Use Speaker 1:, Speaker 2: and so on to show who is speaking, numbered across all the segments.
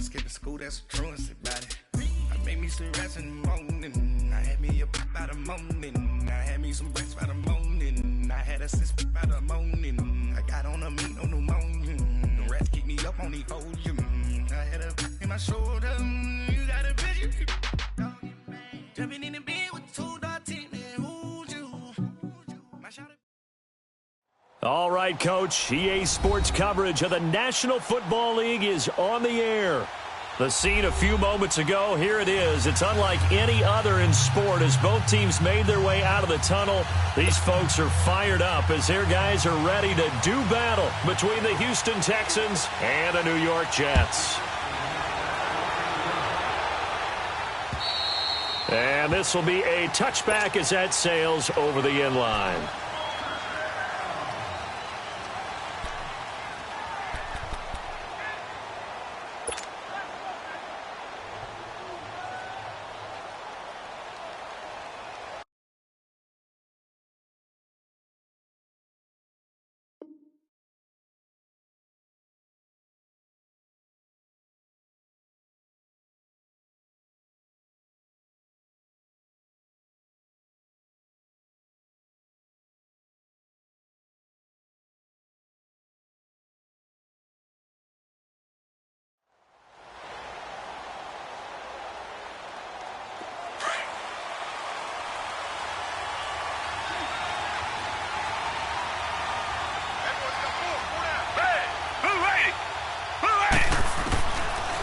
Speaker 1: skipping school, that's a truancy about it. I made me some rats in the morning. I had me a pop by the morning. I had me some breaks by the morning. I had a sis by the morning. I got on a meat on pneumonia. The rats keep me up on the podium. I had a in my shoulder. You got a bitch. Jumping in the bed with 2 dark teeth. Who's you? My shot.
Speaker 2: All right, Coach. EA Sports coverage of the National Football League is on the air. The scene a few moments ago, here it is. It's unlike any other in sport as both teams made their way out of the tunnel. These folks are fired up as their guys are ready to do battle between the Houston Texans and the New York Jets. And this will be a touchback as that sails over the end line.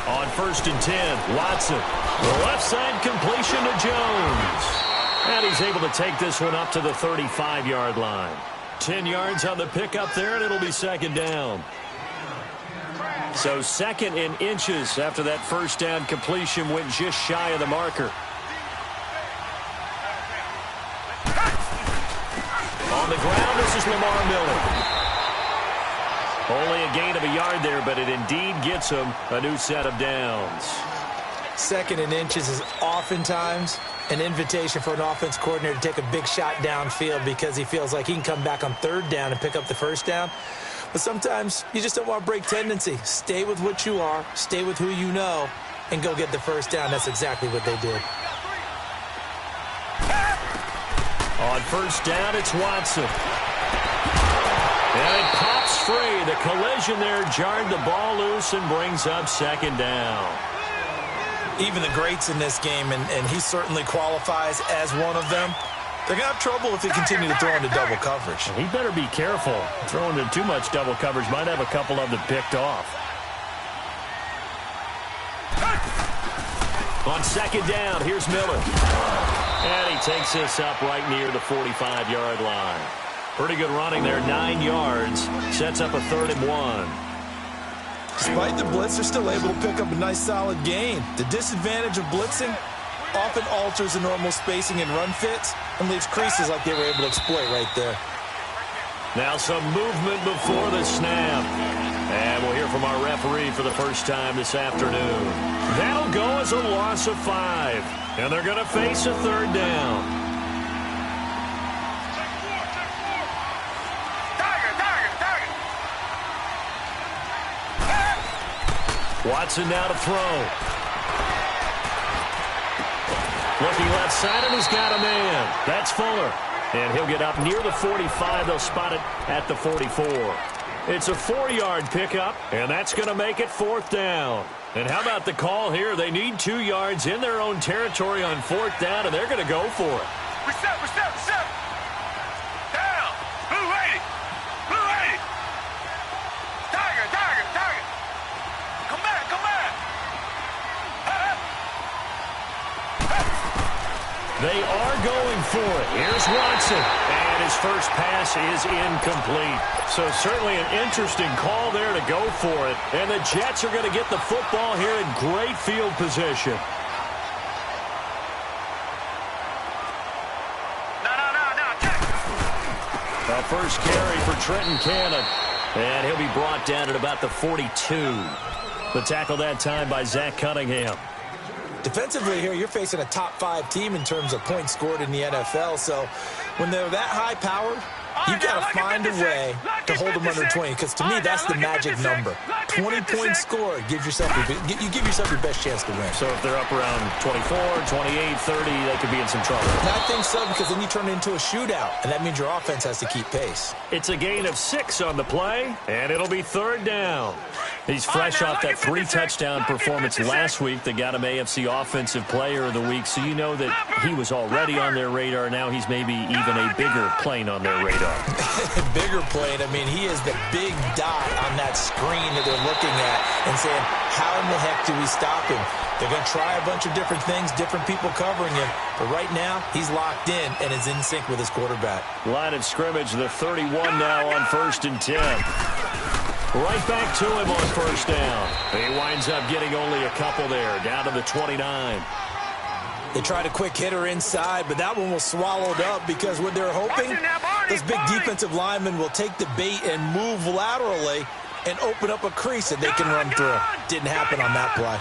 Speaker 2: On 1st and 10, Watson. The left side completion to Jones. And he's able to take this one up to the 35-yard line. 10 yards on the pickup there, and it'll be 2nd down. So 2nd and inches after that first down completion went just shy of the marker. On the ground, this is Lamar Miller. Only a gain of a yard there, but it indeed gets him a new set of downs.
Speaker 3: 2nd and inches is oftentimes an invitation for an offense coordinator to take a big shot downfield because he feels like he can come back on 3rd down and pick up the 1st down. But sometimes you just don't want to break tendency. Stay with what you are, stay with who you know, and go get the 1st down. That's exactly what they did.
Speaker 2: On 1st down, it's Watson. And it pops free. The collision there jarred the ball loose and brings up 2nd down.
Speaker 3: Even the greats in this game, and he certainly qualifies as one of them, they're going to have trouble if they continue to throw into double coverage.
Speaker 2: He better be careful. Throwing into too much double coverage might have a couple of them picked off. On 2nd down, here's Miller. And he takes this up right near the 45-yard line. Pretty good running there, 9 yards. Sets up a 3rd and 1.
Speaker 3: Despite the blitz, they're still able to pick up a nice solid gain. The disadvantage of blitzing often alters the normal spacing and run fits and leaves creases like they were able to exploit right there.
Speaker 2: Now some movement before the snap. And we'll hear from our referee for the first time this afternoon. That'll go as a loss of 5. And they're going to face a 3rd down. Watson now to throw. Looking left side, and he's got a man. That's Fuller. And he'll get up near the 45. They'll spot it at the 44. It's a 4-yard pickup, and that's going to make it 4th down. And how about the call here? They need 2 yards in their own territory on 4th down, and they're going to go for it.
Speaker 4: Reset. Down. Blue 80. Tiger. Come back.
Speaker 2: They are going for it. Here's Watson. And his first pass is incomplete. So certainly an interesting call there to go for it. And the Jets are going to get the football here in great field position. The first carry for Trenton Cannon. And he'll be brought down at about the 42. The tackle that time by Zach Cunningham.
Speaker 3: Defensively here, you're facing a top-5 team in terms of points scored in the NFL. So when they're that high-powered, you've got to find a way to hold them under 20. Because to me, that's the magic number. 20-point score gives yourself you give yourself your best chance to win.
Speaker 2: So if they're up around 24, 28, 30, they could be in some trouble.
Speaker 3: And I think so, because then you turn it into a shootout, and that means your offense has to keep pace.
Speaker 2: It's a gain of 6 on the play, and it'll be 3rd down. He's fresh off that 3-touchdown performance last week that got him AFC Offensive Player of the Week, so you know that he was already on their radar. Now he's maybe even a bigger plane on their radar.
Speaker 3: Bigger plane. I mean, he is the big dot on that screen that they're looking at and saying, how in the heck do we stop him? They're going to try a bunch of different things, different people covering him. But right now, he's locked in and is in sync with his quarterback.
Speaker 2: Line of scrimmage, the 31 now on 1st and 10. Right back to him on 1st down. He winds up getting only a couple there, down to the 29.
Speaker 3: They tried a quick hitter inside, but that one was swallowed up because what they're hoping, those big defensive linemen will take the bait and move laterally and open up a crease that they can run through. Didn't happen on that play.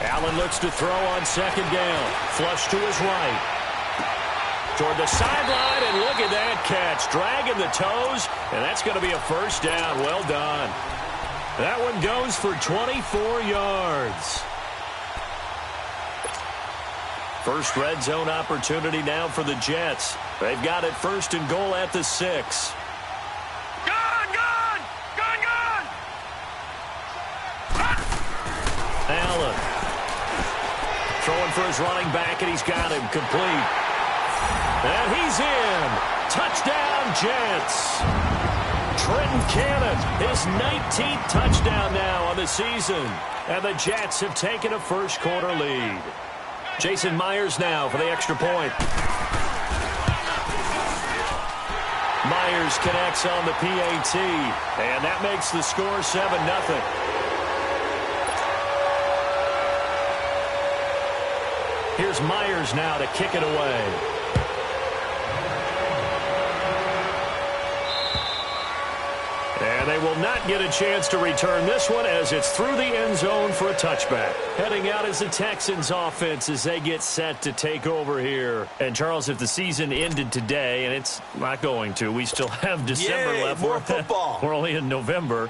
Speaker 2: Allen looks to throw on 2nd down. Flush to his right. Toward the sideline, and look at that catch. Dragging the toes, and that's going to be a 1st down. Well done. That one goes for 24 yards. First red zone opportunity now for the Jets. They've got it 1st and goal at the 6. Allen throwing for his running back, and he's got him complete. And he's in. Touchdown, Jets. Trenton Cannon, his 19th touchdown now on the season. And the Jets have taken a first-quarter lead. Jason Myers now for the extra point. Myers connects on the PAT, and that makes the score 7-0. Here's Myers now to kick it away. And they will not get a chance to return this one as it's through the end zone for a touchback. Heading out is the Texans offense as they get set to take over here. And Charles, if the season ended today, and it's not going to, we still have December left.
Speaker 3: More football.
Speaker 2: We're only in November.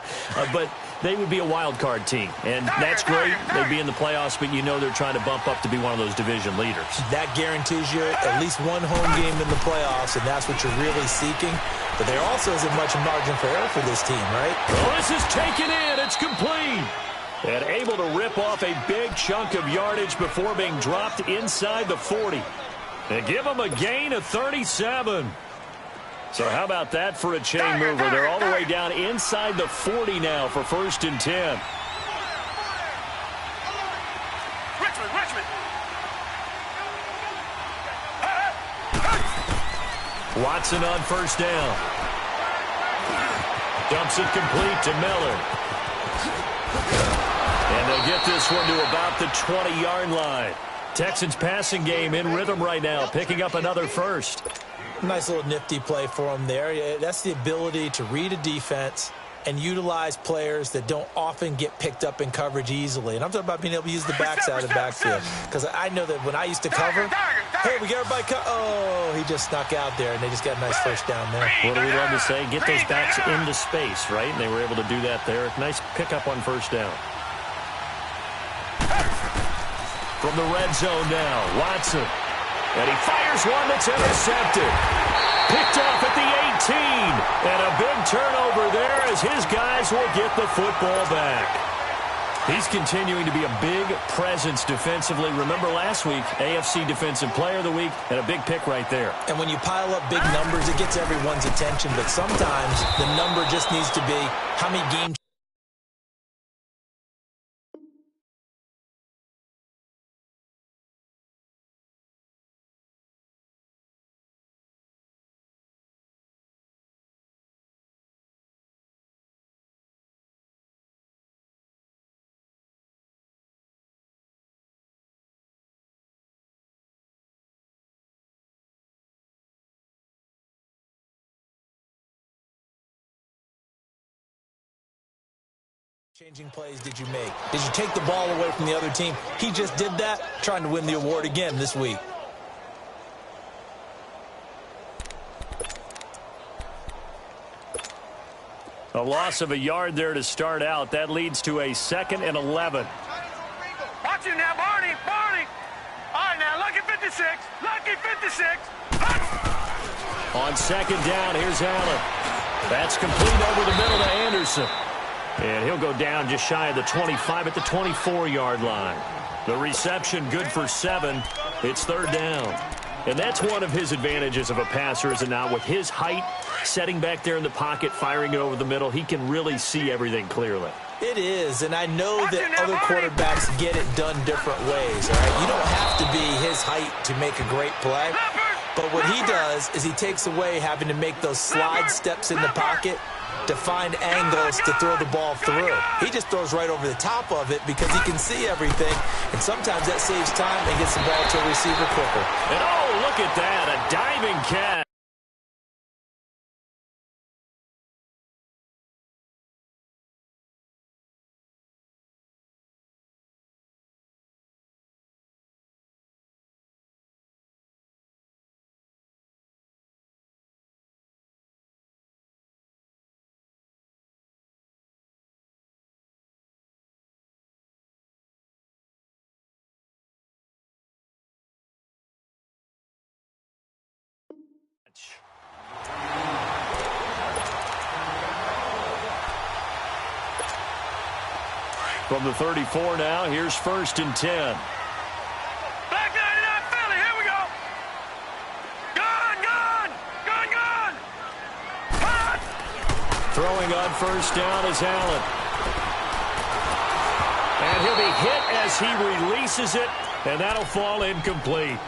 Speaker 2: But they would be a wild card team. And that's great. They'd be in the playoffs, but you know they're trying to bump up to be one of those division leaders. That
Speaker 3: guarantees you at least one home game in the playoffs, and that's what you're really seeking. But there also isn't much margin for error for this team, right?
Speaker 2: Well, this is taken in. It's complete. And able to rip off a big chunk of yardage before being dropped inside the 40. And give them a gain of 37. So how about that for a chain mover? They're all the way down inside the 40 now for 1st and 10.
Speaker 4: Richmond.
Speaker 2: Watson on 1st down. Dumps it complete to Miller. And they'll get this one to about the 20-yard line. Texans passing game in rhythm right now, picking up another first.
Speaker 3: Nice little nifty play for him there. That's the ability to read a defense and utilize players that don't often get picked up in coverage easily. And I'm talking about being able to use the backside of the backfield. Because I know that when I used to cover, hey, we got everybody oh, he just snuck out there, and they just got a nice 1st down there.
Speaker 2: What do we love to say? Get those backs into space, right? And they were able to do that there. Nice pickup on 1st down. From the red zone now, Watson. And he fires one that's intercepted. Picked off at the 18. And a big turnover there as his guys will get the football back. He's continuing to be a big presence defensively. Remember last week, AFC Defensive Player of the Week, and a big pick right there.
Speaker 3: And when you pile up big numbers, it gets everyone's attention. But sometimes the number just needs to be how many games. Changing plays did you make? Did you take the ball away from the other team? He just did that, trying to win the award again this week.
Speaker 2: A loss of a yard there to start out. That leads to a 2nd and 11.
Speaker 4: Watch him now, Barney. Barney. All right, now, lucky 56. Lucky 56.
Speaker 2: On 2nd down, here's Allen. That's complete over the middle to Anderson. And he'll go down just shy of the 25 at the 24-yard line. The reception good for 7. It's 3rd down. And that's one of his advantages of a passer, is it not? With his height, setting back there in the pocket, firing it over the middle, he can really see everything clearly.
Speaker 3: It is, and I know that other quarterbacks get it done different ways, all right? You don't have to be his height to make a great play. But what he does is he takes away having to make those slide steps in the pocket to find angles to throw the ball through. He just throws right over the top of it because he can see everything, and sometimes that saves time and gets the ball to a receiver quicker.
Speaker 2: And oh, look at that, a diving catch. From the 34 now, here's 1st and 10.
Speaker 4: Back 99 Philly, here we go. Gun, gun, gun, gun. Hot.
Speaker 2: Throwing on 1st down is Allen. And he'll be hit as he releases it, and that'll fall incomplete.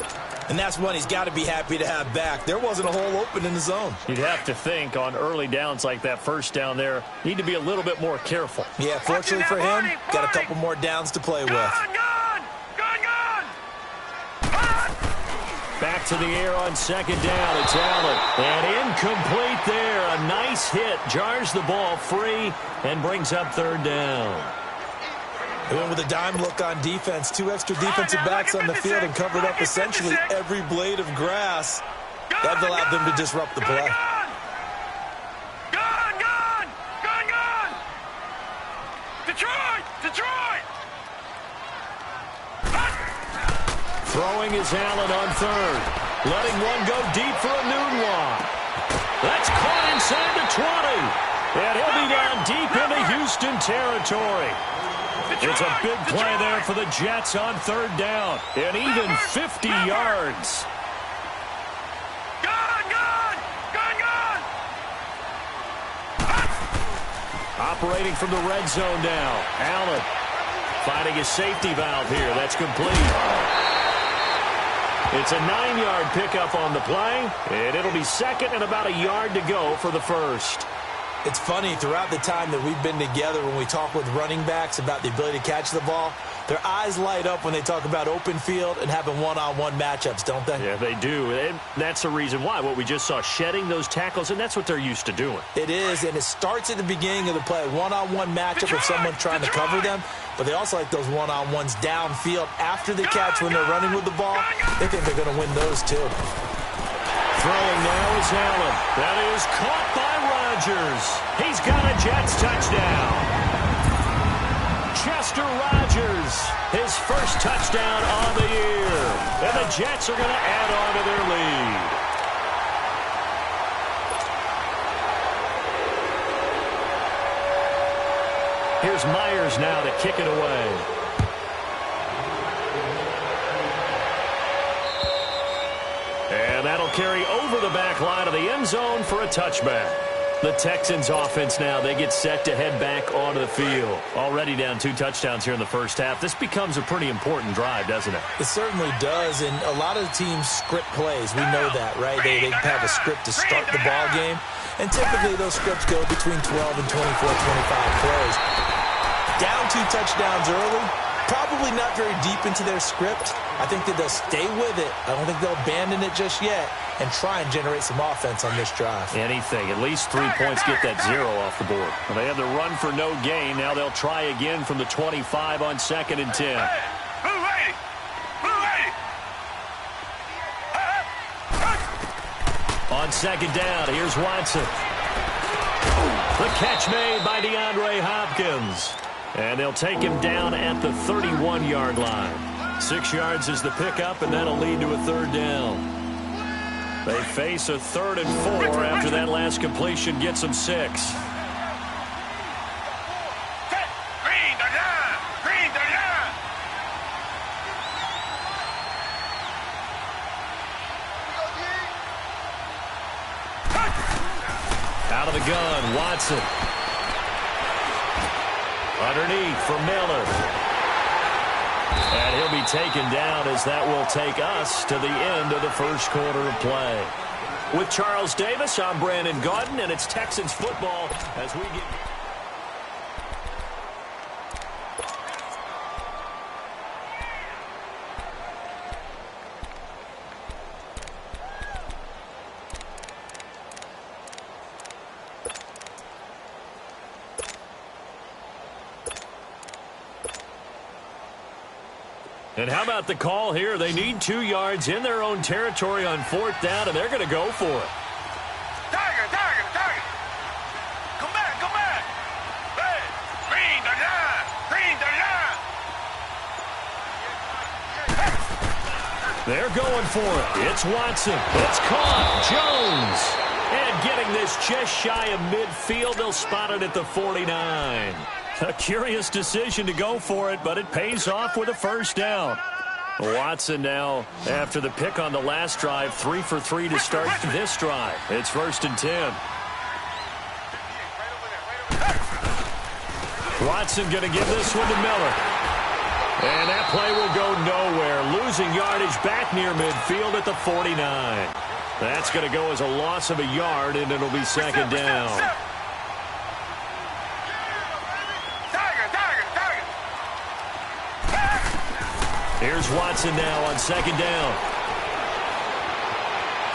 Speaker 3: And that's one he's got to be happy to have back. There wasn't a hole open in the zone.
Speaker 2: You'd have to think on early downs like that 1st down there, need to be a little bit more careful.
Speaker 3: Yeah, fortunately for him, got a couple more downs to play with.
Speaker 4: Gun, gun, gun, gun. Hot.
Speaker 2: Back to the air on 2nd down. It's Allen. And incomplete there. A nice hit. Jars the ball free and brings up 3rd down.
Speaker 3: They went with a dime look on defense. 2 extra defensive backs on the field and covered up essentially every blade of grass. That allowed them to disrupt the play.
Speaker 4: Gun, gun, gun, gun. Detroit, Detroit.
Speaker 2: Throwing is Allen on 3rd. Letting one go deep for a noon walk. That's caught inside the 20. And he'll be down deep into Houston territory. It's a big play there for the Jets on 3rd down. And even 50 yards.
Speaker 4: Gun, gun, gun, gun.
Speaker 2: Operating from the red zone now. Allen finding his safety valve here. That's complete. It's a 9-yard pickup on the play. And it'll be 2nd and about a yard to go for the 1st.
Speaker 3: It's funny, throughout the time that we've been together, when we talk with running backs about the ability to catch the ball, their eyes light up when they talk about open field and having one-on-one matchups, don't they?
Speaker 2: Yeah, they do. And that's the reason why. What we just saw, shedding those tackles, and that's what they're used to doing.
Speaker 3: It is, and it starts at the beginning of the play. One-on-one matchup with someone trying to cover them, but they also like those one-on-ones downfield after the catch when they're running with the ball. They think they're going to win those, too.
Speaker 2: Throwing now is Allen. That is caught by Rodgers. He's got a Jets touchdown. Chester Rogers, his first touchdown on the year. And the Jets are going to add on to their lead. Here's Myers now to kick it away. And that'll carry over the back line of the end zone for a touchback. The Texans offense now, they get set to head back onto the field. Already down 2 touchdowns here in the 1st half. This becomes a pretty important drive, doesn't it?
Speaker 3: It certainly does, and a lot of the teams script plays. We know that, right? They have a script to start the ball game, and typically those scripts go between 12 and 24, 25 plays. Down 2 touchdowns early, probably not very deep into their script. I think that they'll stay with it. I don't think they'll abandon it just yet and try and generate some offense on this drive.
Speaker 2: Anything. At least 3 points, get that 0 off the board. Well, they had the run for no gain. Now they'll try again from the 25 on 2nd and 10. On 2nd down, here's Watson. The catch made by DeAndre Hopkins. And they'll take him down at the 31-yard line. 6 yards is the pickup, and that'll lead to a third down. They face a 3rd and 4 after that last completion gets them 6. Out of the gun, Watson. Underneath for Miller. And he'll be taken down as that will take us to the end of the first quarter of play. With Charles Davis, I'm Brandon Gaudin, and it's Texans football as we get... And how about the call here? They need 2 yards in their own territory on 4th down, and they're going to go for it.
Speaker 4: Tiger! Come back! Hey! Green the line!
Speaker 2: They're going for it. It's Watson. It's caught. Jones. And getting this just shy of midfield. They'll spot it at the 49. A curious decision to go for it, but it pays off with a first down. Watson now, after the pick on the last drive, 3 for 3 to start this drive. It's 1st and 10. Watson going to give this one to Miller. And that play will go nowhere. Losing yardage back near midfield at the 49. That's going to go as a loss of a yard, and it'll be 2nd down. Here's Watson now on 2nd down.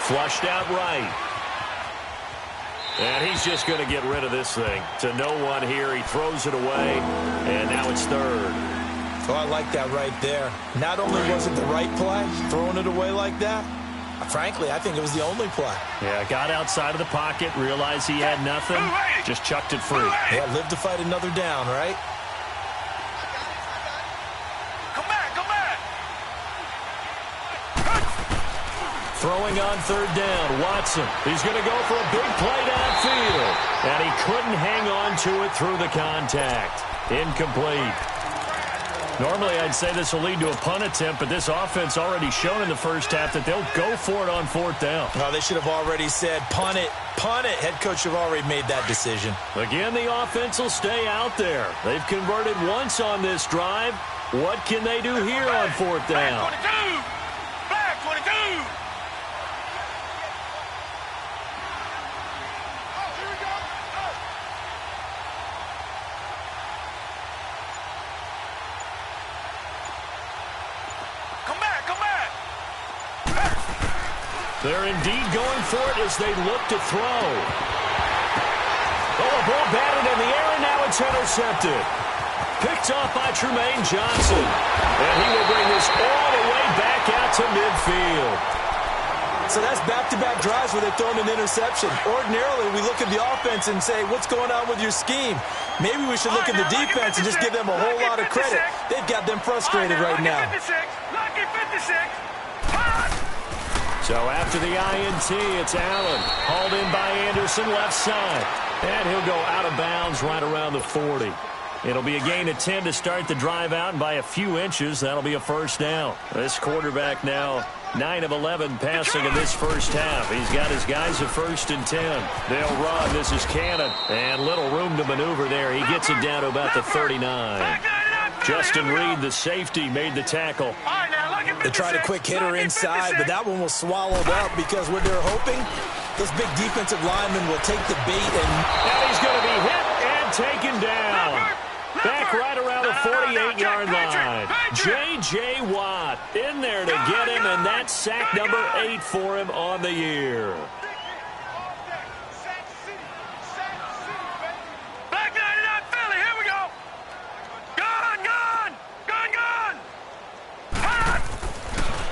Speaker 2: Flushed out right. And he's just going to get rid of this thing. To no one here. He throws it away. And now it's 3rd.
Speaker 3: Oh, I like that right there. Not only was it the right play, throwing it away like that, frankly, I think it was the only play.
Speaker 2: Yeah, got outside of the pocket, realized he had nothing, just chucked it free.
Speaker 3: Yeah, live to fight another down, right?
Speaker 2: Throwing on 3rd down, Watson. He's going to go for a big play downfield. And he couldn't hang on to it through the contact. Incomplete. Normally, I'd say this will lead to a punt attempt, but this offense already shown in the first half that they'll go for it on 4th down.
Speaker 3: Oh, they should have already said, punt it, punt it. Head coach have already made that decision.
Speaker 2: Again, the offense will stay out there. They've converted once on this drive. What can they do here on 4th down?
Speaker 4: Flag 22!
Speaker 2: They're indeed going for it as they look to throw. Oh, a ball batted in the air, and now it's intercepted. Picked off by Tremaine Johnson. And he will bring this all the way back out to midfield.
Speaker 3: So that's back-to-back drives where they've thrown an interception. Ordinarily, we look at the offense and say, what's going on with your scheme? Maybe we should look at the defense and just give them a whole lot of credit. They've got them frustrated right now.
Speaker 4: Lucky 56.
Speaker 2: So after the INT, it's Allen. Hauled in by Anderson, left side. And he'll go out of bounds right around the 40. It'll be a gain of 10 to start the drive out, and by a few inches, that'll be a first down. This quarterback now 9 of 11 passing in this first half. He's got his guys at 1st and 10. They'll run. This is Cannon. And little room to maneuver there. He gets it down to about the 39. Justin Reed, the safety, made the tackle.
Speaker 3: They tried a quick hitter inside, but that one was swallowed up because what they're hoping, this big defensive lineman will take the bait and
Speaker 2: he's going to be hit and taken down. Back right around the 48-yard line. J.J. Watt in there to get him, and that's sack number 8 for him on the year.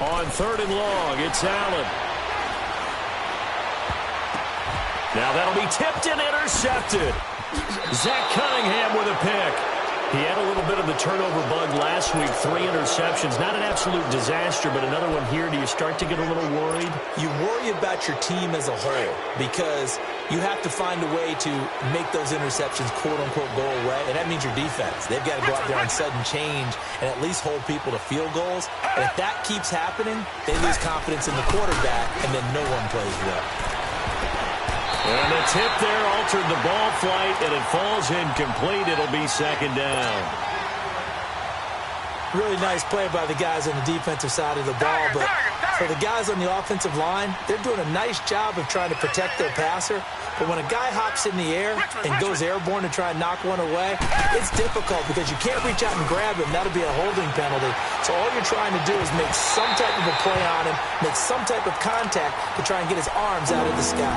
Speaker 2: On 3rd and long, it's Allen. Now that'll be tipped and intercepted. Zach Cunningham with a pick. He had a little bit of the turnover bug last week, 3 interceptions. Not an absolute disaster, but another one here. Do you start to get a little worried?
Speaker 3: You worry about your team as a whole because you have to find a way to make those interceptions, quote-unquote, go away, and that means your defense. They've got to go out there and sudden change and at least hold people to field goals. And if that keeps happening, they lose confidence in the quarterback, and then no one plays well.
Speaker 2: And the tip there altered the ball flight, and it falls incomplete. It'll be second down.
Speaker 3: Really nice play by the guys on the defensive side of the ball, but for the guys on the offensive line, they're doing a nice job of trying to protect their passer. But when a guy hops in the air and goes airborne to try and knock one away, it's difficult because you can't reach out and grab him. That'll be a holding penalty. So all you're trying to do is make some type of a play on him, make some type of contact to try and get his arms out of the sky.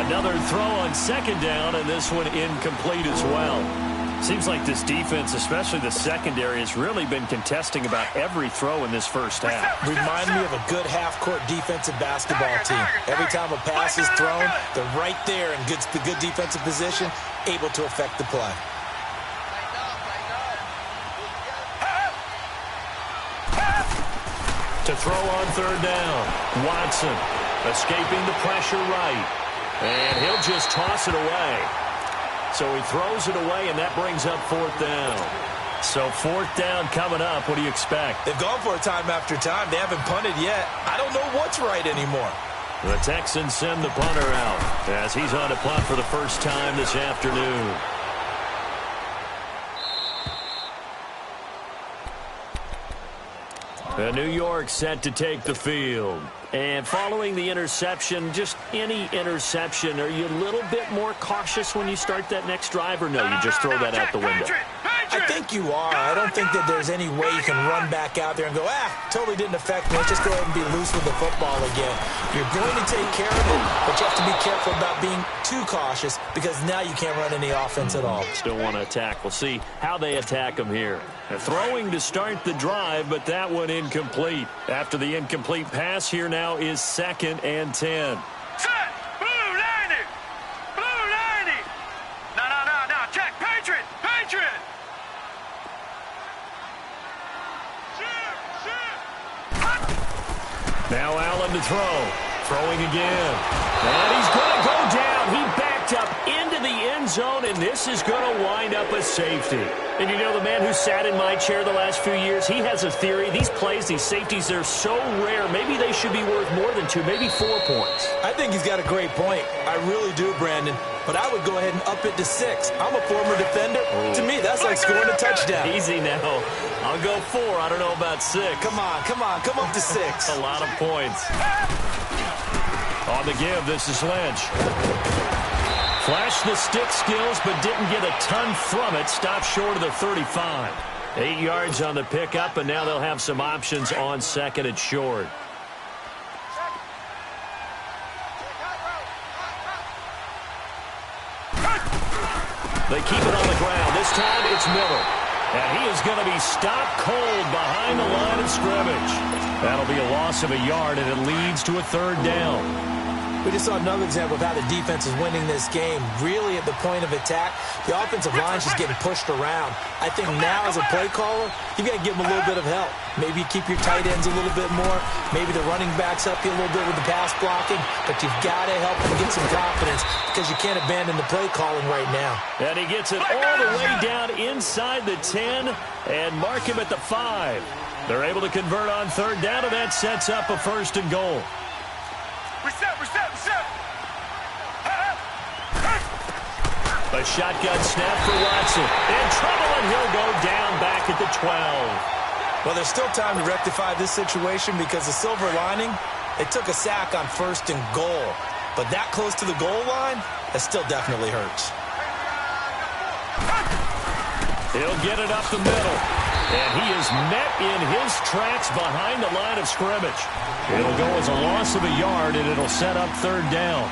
Speaker 2: Another throw on second down, and this one incomplete as well. Seems like this defense, especially the secondary, has really been contesting about every throw in this first half.
Speaker 3: Remind me of a good half-court defensive basketball team. Every time a pass is thrown, they're right there in good defensive position, able to affect the play.
Speaker 2: To throw on third down, Watson escaping the pressure right, and he'll just toss it away. So he throws it away, and that brings up fourth down. So fourth down coming up. What do you expect?
Speaker 3: They've gone for a time after time. They haven't punted yet. I don't know what's right anymore.
Speaker 2: The Texans send the punter out as he's on a punt for the first time this afternoon. New York set to take the field. And following the interception, just any interception, are you a little bit more cautious when you start that next drive, or no, you just throw that out the window?
Speaker 3: I think you are. I don't think that there's any way you can run back out there and go, totally didn't affect me. Let's just go ahead and be loose with the football again. You're going to take care of it, but you have to be careful about being too cautious because now you can't run any offense at all.
Speaker 2: Still want to attack. We'll see how they attack them here. They're throwing to start the drive, but that one incomplete. After the incomplete pass, here now is 2nd and 10.
Speaker 4: Set! Blue 90! Blue 90! No. Check! Patriot! Patriot!
Speaker 2: Now Allen to throw. Throwing again. And he's going to go down. He backed up into the end zone, and this is going to wind up a safety. And you know, the man who sat in my chair the last few years, he has a theory. These plays, these safeties, they're so rare. Maybe they should be worth more than 2, maybe 4 points.
Speaker 3: I think he's got a great point. I really do, Brandon. But I would go ahead and up it to 6. I'm a former defender. To me, that's like scoring a touchdown.
Speaker 2: Easy now. I'll go 4. I don't know about 6.
Speaker 3: Come on. Come up to 6.
Speaker 2: A lot of points. On the give, this is Lynch. Flashed the stick skills, but didn't get a ton from it. Stopped short of the 35. 8 yards on the pickup, and now they'll have some options on 2nd and short. They keep it on the ground. This time it's Miller. And he is going to be stopped cold behind the line of scrimmage. That'll be a loss of a yard, and it leads to a 3rd down.
Speaker 3: We just saw another example of how the defense is winning this game. Really at the point of attack, the offensive line is just getting pushed around. I think now as a play caller, you've got to give them a little bit of help. Maybe keep your tight ends a little bit more. Maybe the running backs up you a little bit with the pass blocking. But you've got to help them get some confidence because you can't abandon the play calling right now.
Speaker 2: And he gets it all the way down inside the 10 and mark him at the 5. They're able to convert on 3rd down, and that sets up a 1st and goal.
Speaker 4: Reset!
Speaker 2: A shotgun snap for Watson. In trouble, and he'll go down back at the 12.
Speaker 3: Well, there's still time to rectify this situation because the silver lining, they took a sack on 1st and goal. But that close to the goal line, that still definitely hurts.
Speaker 2: He'll get it up the middle. And he is met in his tracks behind the line of scrimmage. It'll go as a loss of a yard, and it'll set up 3rd down.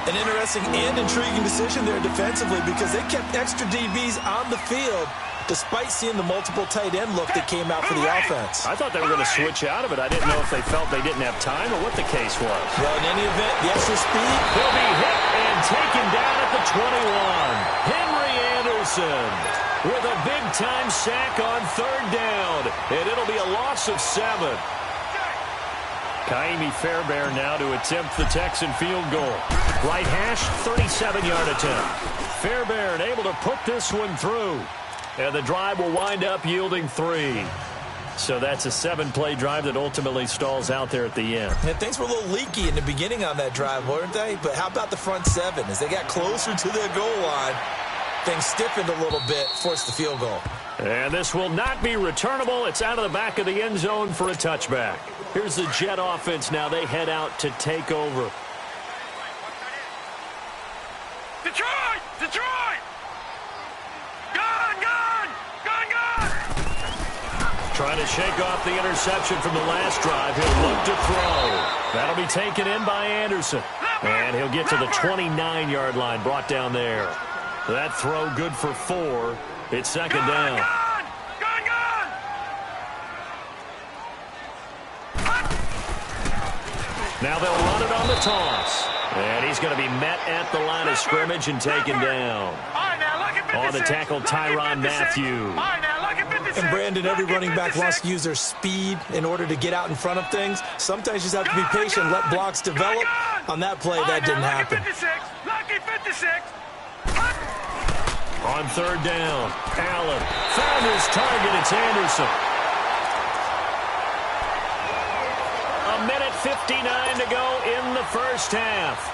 Speaker 3: An interesting and intriguing decision there defensively because they kept extra DBs on the field, despite seeing the multiple tight end look that came out for the offense.
Speaker 2: I thought they were going to switch out of it. I didn't know if they felt they didn't have time or what the case was.
Speaker 3: Well, in any event, the extra speed.
Speaker 2: He'll be hit and taken down at the 21. Henry Anderson with a big-time sack on third down, and it'll be a loss of 7. Kaimi Fairbairn now to attempt the Texan field goal. Right hash, 37-yard attempt. Fairbairn able to put this one through. And the drive will wind up yielding 3. So that's a 7-play drive that ultimately stalls out there at the end.
Speaker 3: And things were a little leaky in the beginning on that drive, weren't they? But how about the front 7? As they got closer to their goal line, things stiffened a little bit, forced the field goal.
Speaker 2: And this will not be returnable. It's out of the back of the end zone for a touchback. Here's the Jet offense now. They head out to take over.
Speaker 4: Detroit! Detroit! Gone! Gone! Gone! Gone!
Speaker 2: Trying to shake off the interception from the last drive. He'll look to throw. That'll be taken in by Anderson. And he'll get to the 29-yard line, brought down there. That throw good for 4. It's second down. Now they'll run it on the toss. And he's going to be met at the line of scrimmage and taken down. On the tackle, Tyrann Mathieu.
Speaker 3: And Brandon, every running back wants to use their speed in order to get out in front of things. Sometimes you just have to be patient, let blocks develop. On that play, that didn't happen.
Speaker 2: On third down, Allen found his target. It's Anderson. A minute 59 to go in the first half.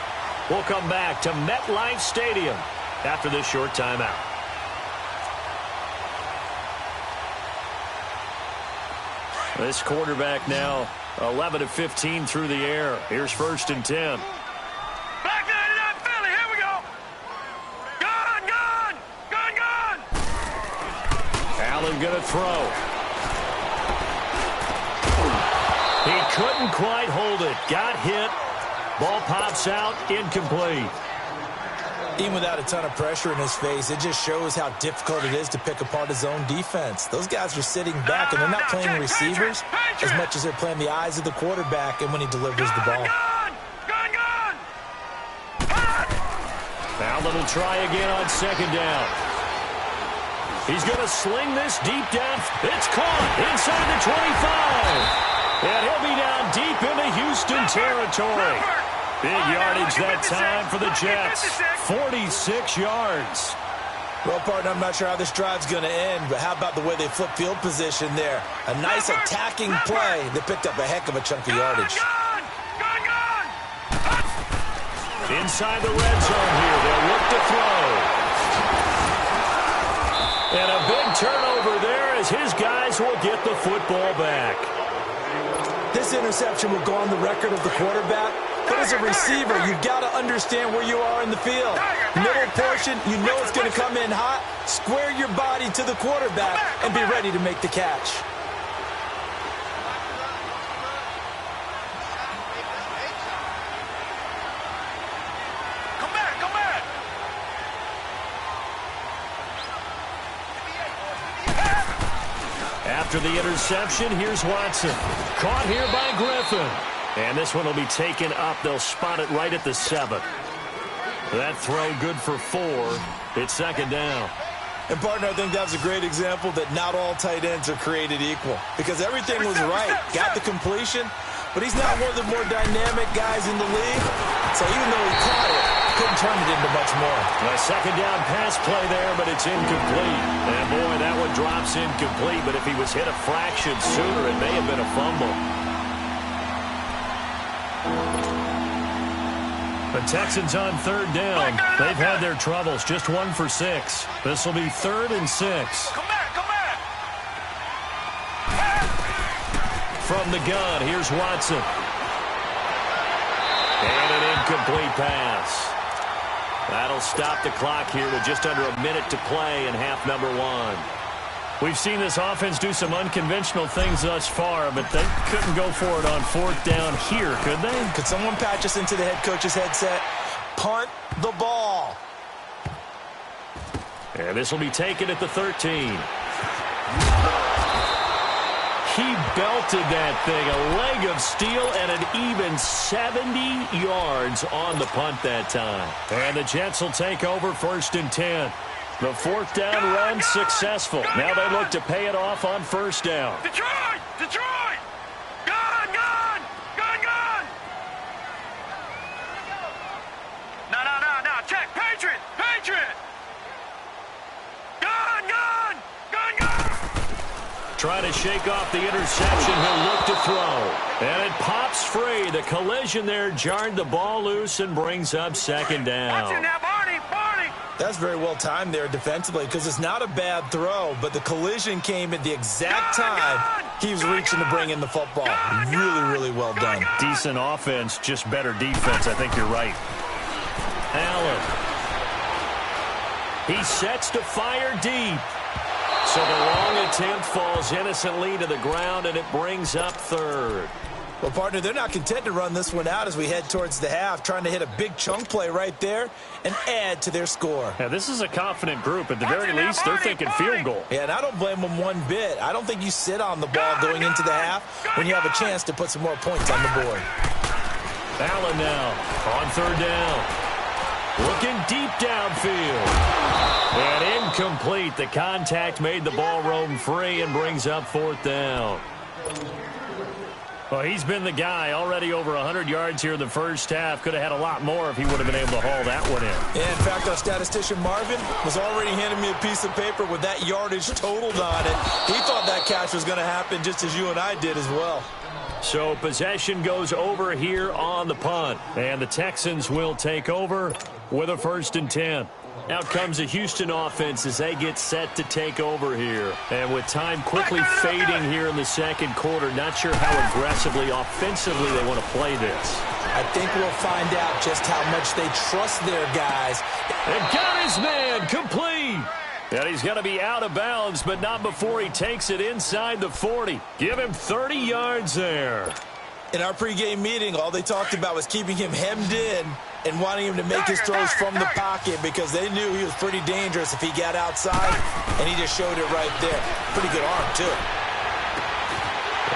Speaker 2: We'll come back to MetLife Stadium after this short timeout. This quarterback now 11 of 15 through the air. Here's first and 10.
Speaker 4: Back 99 Philly, here we go. Gone, gone, gone, gone.
Speaker 2: Allen gonna throw. He couldn't quite hold it. Got hit. Ball pops out, incomplete.
Speaker 3: Even without a ton of pressure in his face, it just shows how difficult it is to pick apart his own defense. Those guys are sitting back, and they're not playing receivers as much as they're playing the eyes of the quarterback and when he delivers the ball.
Speaker 2: Allen will try again on second down. He's going to sling this deep down. It's caught inside the 25. And he'll be down deep into Houston territory. Big yardage that time for the Jets. 46 yards.
Speaker 3: Well, partner, I'm not sure how this drive's going to end, but how about the way they flip field position there? A nice attacking play that picked up a heck of a chunk of yardage.
Speaker 2: Inside the red zone here. They'll look to throw. And a big turnover there as his guys will get the football back.
Speaker 3: This interception will go on the record of the quarterback. But as a receiver, you've got to understand where you are in the field. Middle portion, you know it's going to come in hot. Square your body to the quarterback and be ready to make the catch.
Speaker 4: Come back, come back.
Speaker 2: After the interception, here's Watson. Caught here by Griffin. And this one will be taken up. They'll spot it right at the 7. That throw good for 4. It's second down.
Speaker 3: And, partner, I think that was a great example that not all tight ends are created equal. Because everything was right. Got the completion, but he's not one of the more dynamic guys in the league. So even though he caught it, couldn't turn it into much more.
Speaker 2: A second down pass play there, but it's incomplete. And, boy, that one drops incomplete. But if he was hit a fraction sooner, it may have been a fumble. The Texans on third down. They've had their troubles. Just 1 for 6. This will be 3rd and 6.
Speaker 4: Come back, come back.
Speaker 2: From the gun, here's Watson. And an incomplete pass. That'll stop the clock here with just under a minute to play in half number 1. We've seen this offense do some unconventional things thus far, but they couldn't go for it on 4th down here, could they?
Speaker 3: Could someone patch us into the head coach's headset? Punt the ball.
Speaker 2: And this will be taken at the 13. belted that thing. A leg of steel and an even 70 yards on the punt that time. And the Jets will take over 1st and 10. The 4th down run successful. Now they look to pay it off on 1st down.
Speaker 4: Detroit! Detroit! Gun! Gun! Gun! Gun! No. Check. Patriot! Patriot! Gun! Gun! Gun! Gun!
Speaker 2: Trying to shake off the interception. He'll look to throw. And it pops free. The collision there jarred the ball loose and brings up 2nd down.
Speaker 4: Watch it now, Barney! Barney!
Speaker 3: That's very well timed there defensively because it's not a bad throw, but the collision came at the exact time he was reaching to bring in the football. Really well done.
Speaker 2: Decent offense, just better defense. I think you're right. Allen. He sets to fire deep. So the long attempt falls innocently to the ground, and it brings up 3rd.
Speaker 3: Well, partner, they're not content to run this one out as we head towards the half, trying to hit a big chunk play right there and add to their score.
Speaker 2: Yeah, this is a confident group. At the very least, they're thinking field goal.
Speaker 3: Yeah, and I don't blame them one bit. I don't think you sit on the ball going into the half when you have a chance to put some more points on the board.
Speaker 2: Allen now on 3rd down. Looking deep downfield. And incomplete. The contact made the ball roam free and brings up 4th down. Well, he's been the guy. Already over 100 yards here in the first half. Could have had a lot more if he would have been able to haul that one in.
Speaker 3: Yeah, in fact, our statistician Marvin was already handing me a piece of paper with that yardage totaled on it. He thought that catch was going to happen just as you and I did as well.
Speaker 2: So possession goes over here on the punt. And the Texans will take over with a 1st and 10. Out comes the Houston offense as they get set to take over here. And with time quickly fading here in the 2nd quarter, not sure how aggressively, offensively they want to play this.
Speaker 3: I think we'll find out just how much they trust their guys.
Speaker 2: And got his man complete. And he's going to be out of bounds, but not before he takes it inside the 40. Give him 30 yards there.
Speaker 3: In our pregame meeting, all they talked about was keeping him hemmed in and wanting him to make his throws from the pocket because they knew he was pretty dangerous if he got outside, and he just showed it right there. Pretty good arm, too.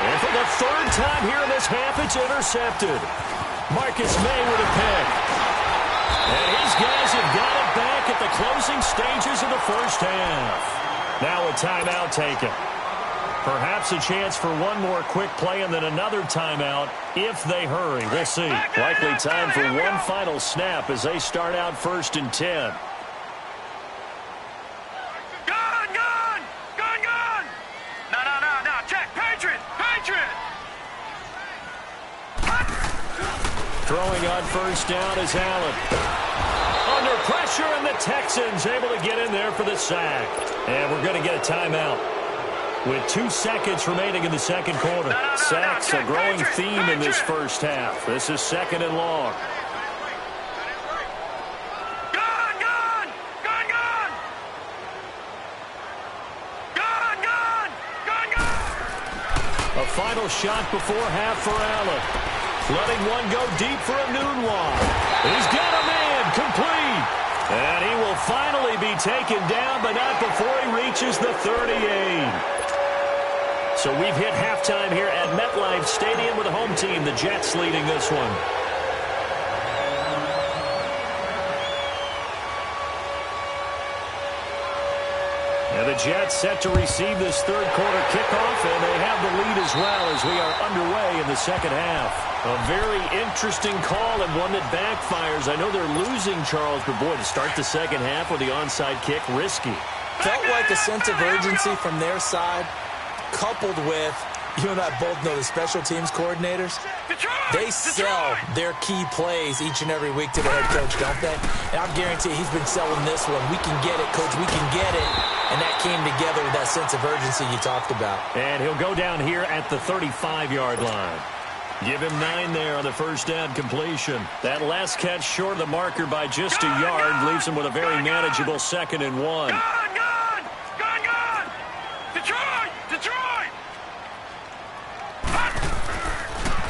Speaker 2: And for the 3rd time here in this half, it's intercepted. Marcus May with a pick. And his guys have got it back at the closing stages of the first half. Now a timeout taken. Perhaps a chance for one more quick play and then another timeout if they hurry. We'll see. Likely time for one final snap as they start out 1st and 10.
Speaker 4: Gun! Gun! Gun! Gun! No. Check. Patriot! Patriot!
Speaker 2: Throwing on 1st down is Allen. Under pressure, and the Texans able to get in there for the sack. And we're going to get a timeout. With 2 seconds remaining in the 2nd quarter. Sacks a growing theme in this first half. This is 2nd and long.
Speaker 4: Gun! Gun! Gun! Gun! Gun! Gun! Gun! Gun!
Speaker 2: A final shot before half for Allen. Letting one go deep for a noon walk. He's got a man complete. And he will finally be taken down, but not before he reaches the 38. So we've hit halftime here at MetLife Stadium with the home team, the Jets, leading this one. And the Jets set to receive this 3rd quarter kickoff, and they have the lead as well as we are underway in the 2nd half. A very interesting call and one that backfires. I know they're losing, Charles, but boy, to start the 2nd half with the onside kick, risky.
Speaker 3: Felt like a sense of urgency from their side, coupled with, you and I both know the special teams coordinators, they sell their key plays each and every week to the head coach, don't they? And I guarantee he's been selling this one. We can get it, coach, we can get it. And that came together with that sense of urgency you talked about.
Speaker 2: And he'll go down here at the 35-yard line. Give him 9 there on the 1st down completion. That last catch short of the marker by just a yard leaves him with a very manageable 2nd and 1.
Speaker 4: Gun! Detroit! Detroit!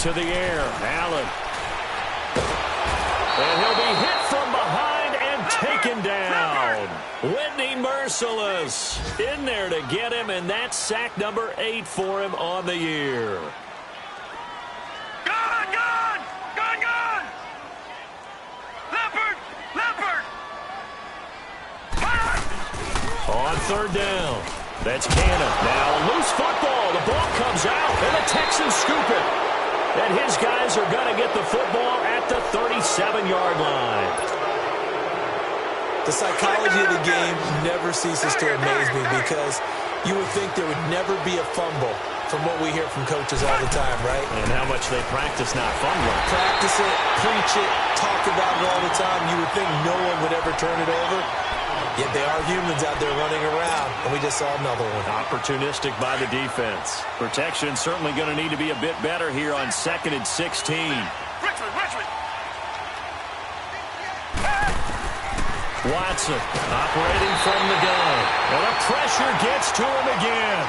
Speaker 2: To the air, Allen. And he'll be hit from behind and taken down. Whitney Merciless Merciless in there to get him, and that's sack number 8 for him on the year.
Speaker 4: Gone, gone, gone, gone. Leopard, leopard.
Speaker 2: On third down, that's Cannon. Now a loose football. The ball comes out, and the Texans scoop it. And his guys are going to get the football at the 37-yard line.
Speaker 3: The psychology of the game never ceases to amaze me because you would think there would never be a fumble from what we hear from coaches all the time, right?
Speaker 2: And how much they practice not fumbling.
Speaker 3: Practice it, preach it, talk about it all the time. You would think no one would ever turn it over. Yet they are humans out there running around, and we just saw another one.
Speaker 2: Opportunistic by the defense. Protection certainly going to need to be a bit better here on 2nd and 16.
Speaker 4: Richmond.
Speaker 2: Watson operating from the gun. And the pressure gets to him again.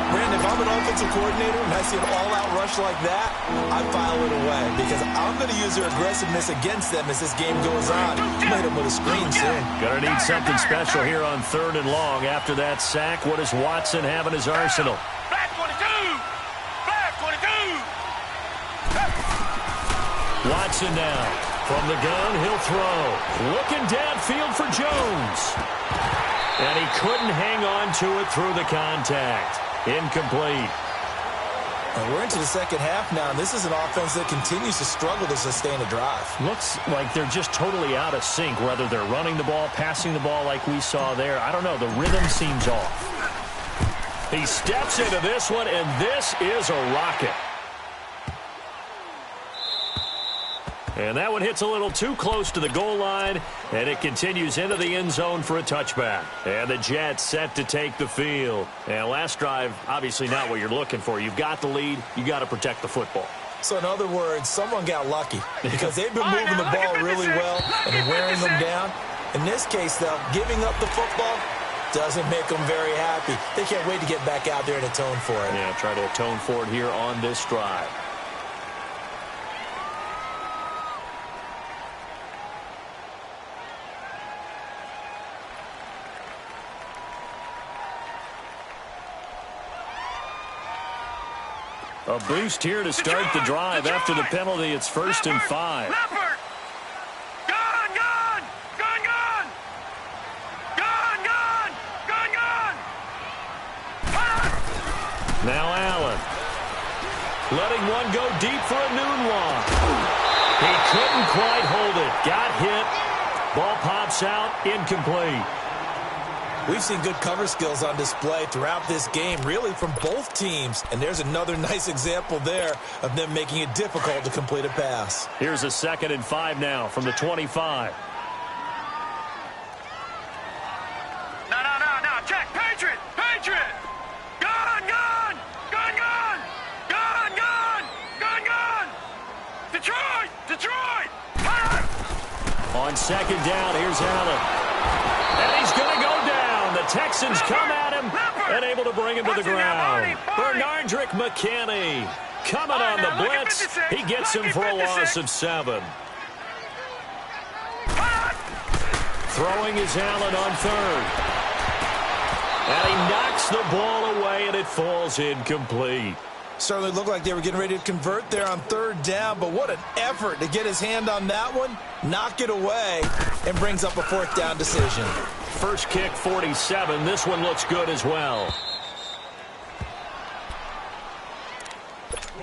Speaker 3: Brandon, if I'm an offensive coordinator and I see an all-out rush like that, I file it away because I'm going to use their aggressiveness against them as this game goes on. Made them with a screen soon.
Speaker 2: Going to need something special here on 3rd and long. After that sack, what does Watson have in his arsenal?
Speaker 4: Back 22. Back 22.
Speaker 2: Watson now. From the gun, he'll throw. Looking downfield for Jones. And he couldn't hang on to it through the contact. Incomplete.
Speaker 3: And we're into the second half now, and this is an offense that continues to struggle to sustain a drive.
Speaker 2: Looks like they're just totally out of sync, whether they're running the ball, passing the ball like we saw there. I don't know. The rhythm seems off. He steps into this one, and this is a rocket. And that one hits a little too close to the goal line, and it continues into the end zone for a touchback. And the Jets set to take the field. And last drive, obviously not what you're looking for. You've got the lead. You got to protect the football.
Speaker 3: So in other words, someone got lucky because they've been moving the ball really well and wearing them down. In this case, though, giving up the football doesn't make them very happy. They can't wait to get back out there and atone for it.
Speaker 2: Yeah, try to atone for it here on this drive. A boost here to start the drive after the penalty. It's 1st and 5.
Speaker 4: Leopard. Gone, gone. Gone, gone. Gone, gone. Gone, gone.
Speaker 2: Now Allen. Letting one go deep for a noon walk. He couldn't quite hold it. Got hit. Ball pops out. Incomplete.
Speaker 3: We've seen good cover skills on display throughout this game, really from both teams. And there's another nice example there of them making it difficult to complete a pass.
Speaker 2: Here's a 2nd and 5 now from the 25.
Speaker 4: No. Check. Patriot. Gone, gone. Gone, gone. Gone, gone. Gone, gone. Detroit.
Speaker 2: On 2nd down, here's Allen. And he's going to go down. The Texans come at him and able to bring him to the ground. Bernardrick McKinney coming on the blitz. He gets him for a loss of 7. Throwing is Allen on 3rd. And he knocks the ball away, and it falls incomplete.
Speaker 3: Certainly looked like they were getting ready to convert there on 3rd down, but what an effort to get his hand on that one, knock it away, and brings up a 4th down decision.
Speaker 2: First kick, 47. This one looks good as well.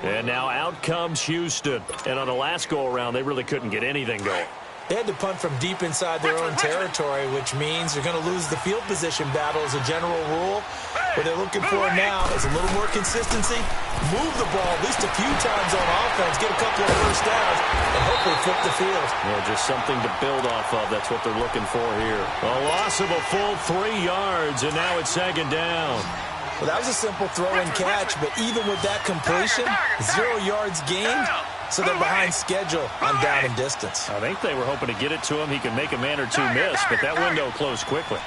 Speaker 2: And now out comes Houston. And on the last go-around, they really couldn't get anything going.
Speaker 3: They had to punt from deep inside their own territory, which means they're going to lose the field position battle as a general rule. What they're looking for now is a little more consistency, move the ball at least a few times on offense, get a couple of first downs, and hopefully flip the field.
Speaker 2: Yeah, just something to build off of. That's what they're looking for here. A loss of a full 3 yards, and now it's 2nd down.
Speaker 3: Well, that was a simple throw and catch, but even with that completion, 0 yards gained, so they're behind schedule on down and distance.
Speaker 2: I think they were hoping to get it to him. He could make a man or two miss, but that window closed quickly.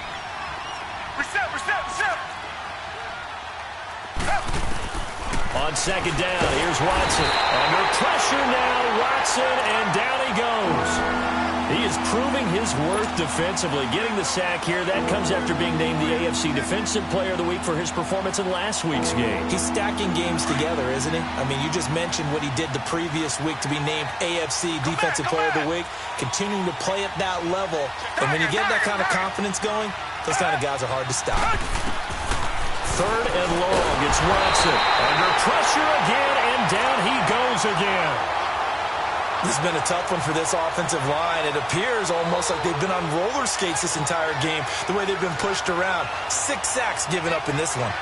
Speaker 4: Reset.
Speaker 2: On 2nd down, here's Watson. Under pressure now, Watson, and down he goes. He is proving his worth defensively. Getting the sack here, that comes after being named the AFC Defensive Player of the Week for his performance in last week's game.
Speaker 3: He's stacking games together, isn't he? I mean, you just mentioned what he did the previous week to be named AFC Defensive Player of the Week, continuing to play at that level. And when you get that kind of confidence going, those kind of guys are hard to stop.
Speaker 2: Third and long, it's Watson. Under pressure again, and down he goes again.
Speaker 3: This has been a tough one for this offensive line. It appears almost like they've been on roller skates this entire game, the way they've been pushed around. 6 sacks given up in this one.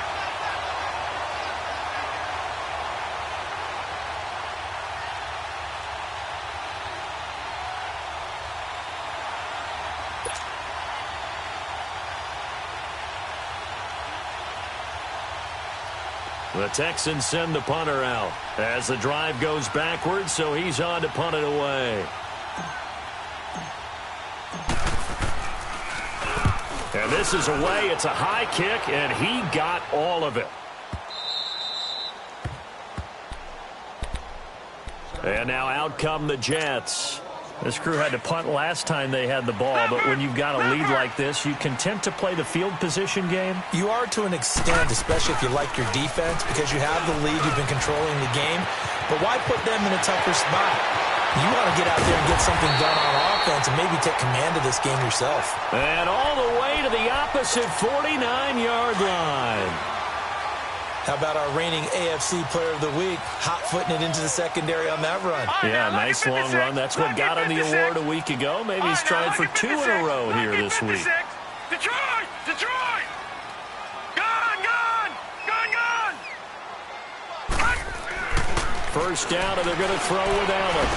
Speaker 2: The Texans send the punter out as the drive goes backwards, so he's on to punt it away. And this is away. It's a high kick, and he got all of it. And now out come the Jets. This crew had to punt last time they had the ball, but when you've got a lead like this, you content to play the field position game?
Speaker 3: You are to an extent, especially if you like your defense, because you have the lead, you've been controlling the game. But why put them in a tougher spot? You want to get out there and get something done on offense and maybe take command of this game yourself.
Speaker 2: And all the way to the opposite 49-yard line.
Speaker 3: How about our reigning AFC Player of the Week, hot-footing it into the secondary on that run?
Speaker 2: Yeah, nice long run. That's what got him the award a week ago. Maybe he's trying for 2 in a row here this week.
Speaker 4: Detroit! Detroit! Gone! Gone! Gone! Gone!
Speaker 2: First down, and they're going to throw with Allen.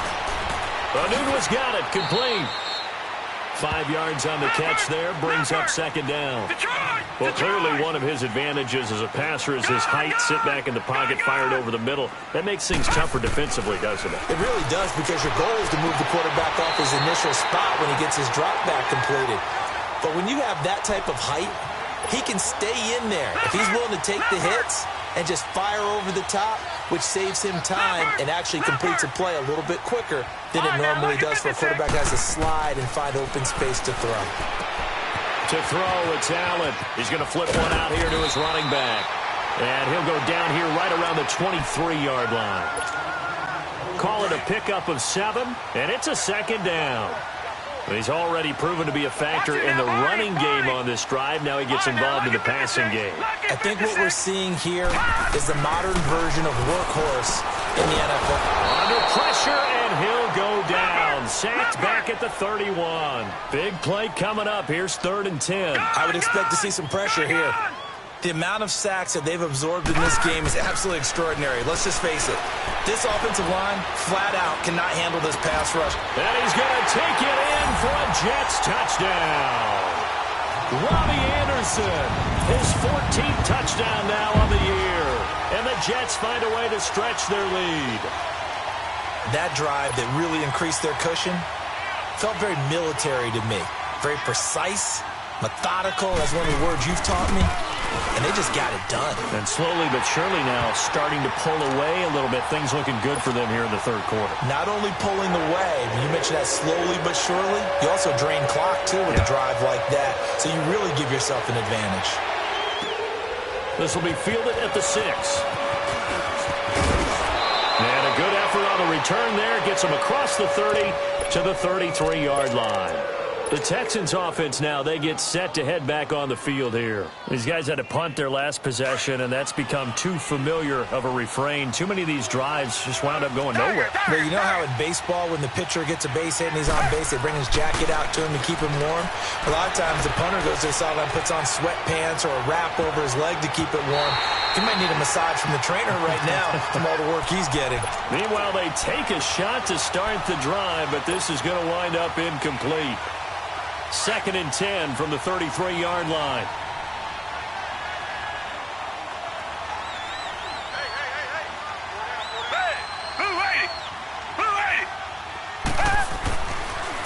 Speaker 2: Anunua's got it. Complete. 5 yards on the catch there. Brings up second down. Well, clearly one of his advantages as a passer is his height. Sit back in the pocket, fired over the middle. That makes things tougher defensively, doesn't it?
Speaker 3: It really does, because your goal is to move the quarterback off his initial spot when he gets his drop back completed. But when you have that type of height, he can stay in there. If he's willing to take the hits and just fire over the top, which saves him time and actually completes a play a little bit quicker than it normally does for a quarterback that has to slide and find open space to throw.
Speaker 2: To throw, it's Allen. He's going to flip one out here to his running back. And he'll go down here right around the 23-yard line. Call it a pickup of 7, and it's a second down. He's already proven to be a factor in the running game on this drive. Now he gets involved in the passing game.
Speaker 3: I think what we're seeing here is the modern version of workhorse in the NFL.
Speaker 2: Under pressure, and he'll go down. Sacked back at the 31. Big play coming up. Here's 3rd and 10.
Speaker 3: I would expect to see some pressure here. The amount of sacks that they've absorbed in this game is absolutely extraordinary. Let's just face it. This offensive line, flat out, cannot handle this pass rush.
Speaker 2: And he's going to take it in for a Jets touchdown. Robbie Anderson, his 14th touchdown now on the year. And the Jets find a way to stretch their lead.
Speaker 3: That drive that really increased their cushion felt very military to me. Very precise, methodical, that's one of the words you've taught me. And they just got it done.
Speaker 2: And slowly but surely now starting to pull away a little bit. Things looking good for them here in the 3rd quarter.
Speaker 3: Not only pulling away, you mentioned that slowly but surely, you also drain clock too with a drive like that. So you really give yourself an advantage.
Speaker 2: This will be fielded at the 6. And a good effort on the return there. Gets him across the 30 to the 33-yard line. The Texans offense now, they get set to head back on the field here. These guys had to punt their last possession, and that's become too familiar of a refrain. Too many of these drives just wound up going nowhere.
Speaker 3: Well, you know how in baseball, when the pitcher gets a base hit and he's on base, they bring his jacket out to him to keep him warm? A lot of times the punter goes to the sideline, puts on sweatpants or a wrap over his leg to keep it warm. He might need a massage from the trainer right now from all the work he's getting.
Speaker 2: Meanwhile, they take a shot to start the drive, but this is going to wind up incomplete. 2nd and 10 from the 33-yard line.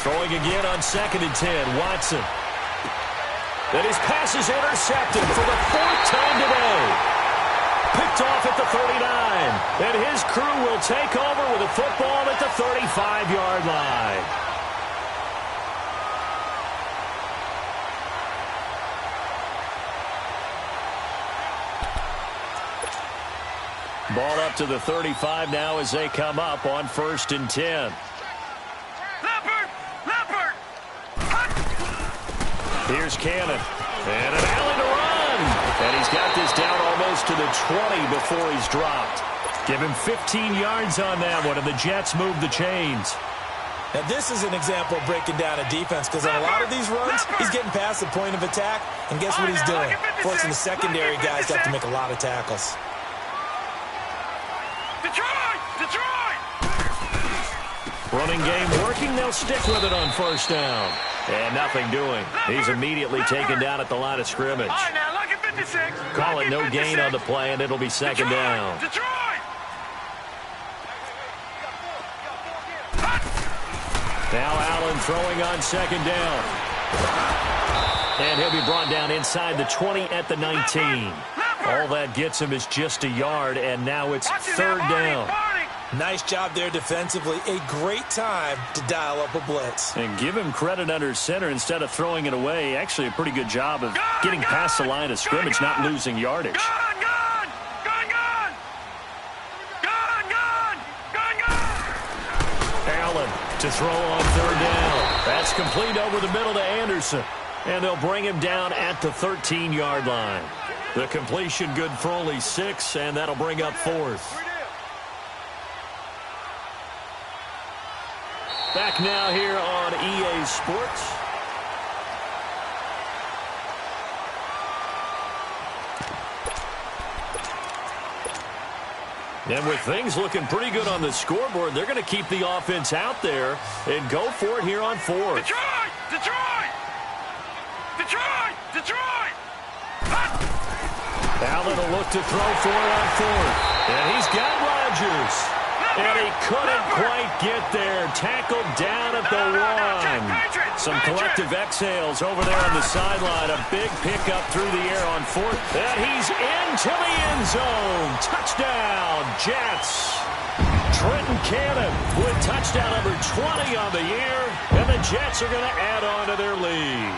Speaker 2: Throwing again on 2nd and 10, Watson. And his pass is intercepted for the 4th time today. Picked off at the 39. And his crew will take over with a football at the 35-yard line. Ball up to the 35 now as they come up on 1st and 10.
Speaker 4: Leopard!
Speaker 2: Here's Cannon. And an alley to run. And he's got this down almost to the 20 before he's dropped. Give him 15 yards on that one, and the Jets move the chains.
Speaker 3: Now, this is an example of breaking down a defense because on a lot of these runs, he's getting past the point of attack, and guess what he's doing? Forcing the secondary guys to have to make a lot of tackles.
Speaker 4: Detroit!
Speaker 2: Running game working. They'll stick with it on 1st down. And nothing doing. He's immediately taken down at the line of scrimmage.
Speaker 4: All right, now, look at 56.
Speaker 2: Call it no gain on the play, and it'll be 2nd down.
Speaker 4: Detroit!
Speaker 2: Now Allen throwing on 2nd down. And he'll be brought down inside the 20 at the 19. All that gets him is just a yard, and now it's 3rd down.
Speaker 3: Nice job there defensively. A great time to dial up a blitz.
Speaker 2: And give him credit under center instead of throwing it away. Actually, a pretty good job of getting past the line of scrimmage, not losing yardage. Allen to throw on 3rd down. That's complete over the middle to Anderson. And they'll bring him down at the 13-yard line. The completion good for only 6, and that'll bring up 4th. Back now here on EA Sports. And with things looking pretty good on the scoreboard, they're going to keep the offense out there and go for it here on 4th.
Speaker 4: Detroit!
Speaker 2: Allen will look to throw for it on 4th. And he's got Rodgers. And he couldn't quite get there. Tackled down at the 1. Some collective exhales over there on the sideline. A big pickup through the air on 4th. And he's into the end zone. Touchdown, Jets. Trenton Cannon with touchdown number 20 on the year. And the Jets are going to add on to their lead.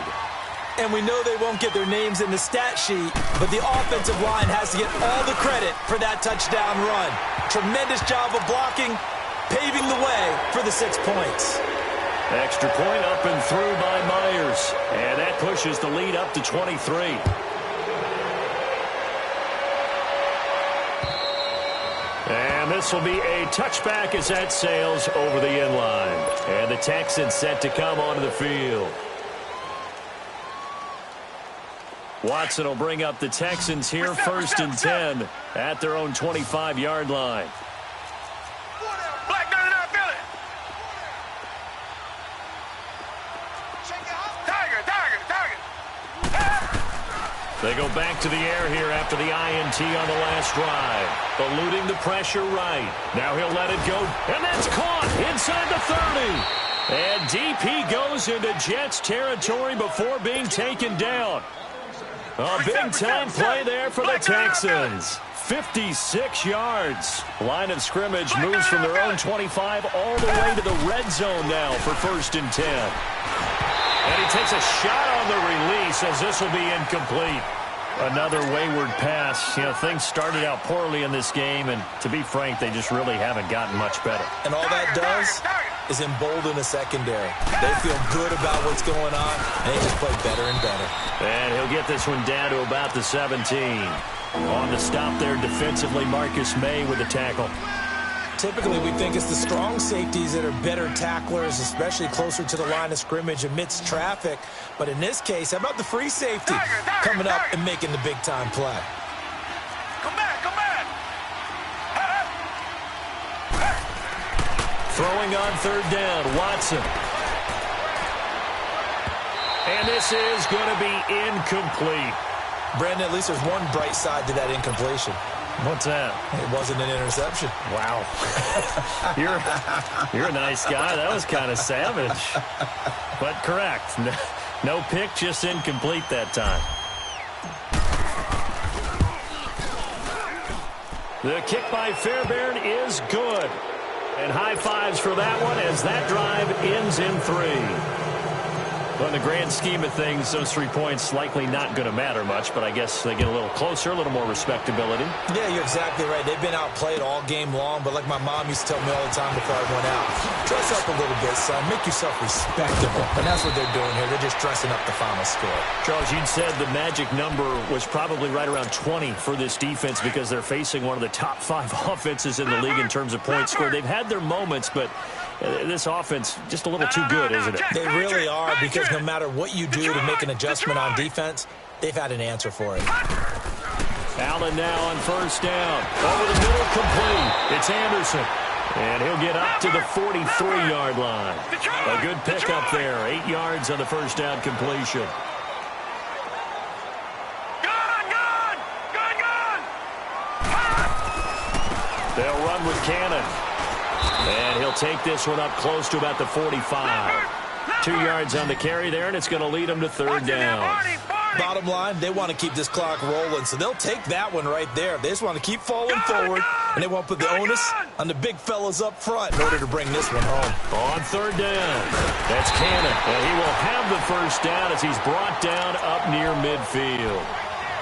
Speaker 3: And we know they won't get their names in the stat sheet, but the offensive line has to get all the credit for that touchdown run. Tremendous job of blocking, paving the way for the 6 points.
Speaker 2: Extra point up and through by Myers. And that pushes the lead up to 23. And this will be a touchback as that sails over the end line. And the Texans set to come onto the field. Watson will bring up the Texans here, 1st and 10 at their own 25-yard line.
Speaker 4: Black 99 Philly. Tiger.
Speaker 2: They go back to the air here after the INT on the last drive. Eluding the pressure right. Now he'll let it go, and that's caught inside the 30. And DP goes into Jets territory before being taken down. A big-time play there for the Texans. 56 yards. Line of scrimmage moves from their own 25 all the way to the red zone now for 1st and 10. And he takes a shot on the release as this will be incomplete. Another wayward pass. You know, things started out poorly in this game, and to be frank, they just really haven't gotten much better.
Speaker 3: And all that does is embolden the secondary. They feel good about what's going on, and they just play better and better.
Speaker 2: And he'll get this one down to about the 17. On the stop there defensively, Marcus May with the tackle.
Speaker 3: Typically, we think it's the strong safeties that are better tacklers, especially closer to the line of scrimmage amidst traffic. But in this case, how about the free safety coming up and making the big-time play?
Speaker 4: Come back.
Speaker 2: Throwing on 3rd down, Watson. And this is going to be incomplete.
Speaker 3: Brandon, at least there's one bright side to that incompletion.
Speaker 2: What's that?
Speaker 3: It wasn't an interception.
Speaker 2: Wow. You're a nice guy. That was kind of savage. But correct. No pick, just incomplete that time. The kick by Fairbairn is good. And high fives for that one as that drive ends in 3. Well, in the grand scheme of things, those 3 points likely not going to matter much, but I guess they get a little closer, a little more respectability.
Speaker 3: Yeah, you're exactly right. They've been outplayed all game long, but like my mom used to tell me all the time before I went out, dress up a little bit, son. Make yourself respectable. And that's what they're doing here. They're just dressing up the final score.
Speaker 2: Charles, you'd said the magic number was probably right around 20 for this defense because they're facing one of the top 5 offenses in the league in terms of points scored. They've had their moments, but this offense just a little too good, isn't it?
Speaker 3: They really are, because no matter what you do to make an adjustment on defense, they've had an answer for it.
Speaker 2: Allen now on first down. Over the middle, complete. It's Anderson. And he'll get up to the 43-yard line. A good pickup there. 8 yards on the first down completion. They'll run with Cannon. And he'll take this one up close to about the 45. 2 yards on the carry there, and it's going to lead them to third down.
Speaker 3: Bottom line, they want to keep this clock rolling, so they'll take that one right there. They just want to keep falling forward, and they won't put the onus on the big fellas up front in order to bring this one home.
Speaker 2: On third down, that's Cannon, and he will have the first down as he's brought down up near midfield.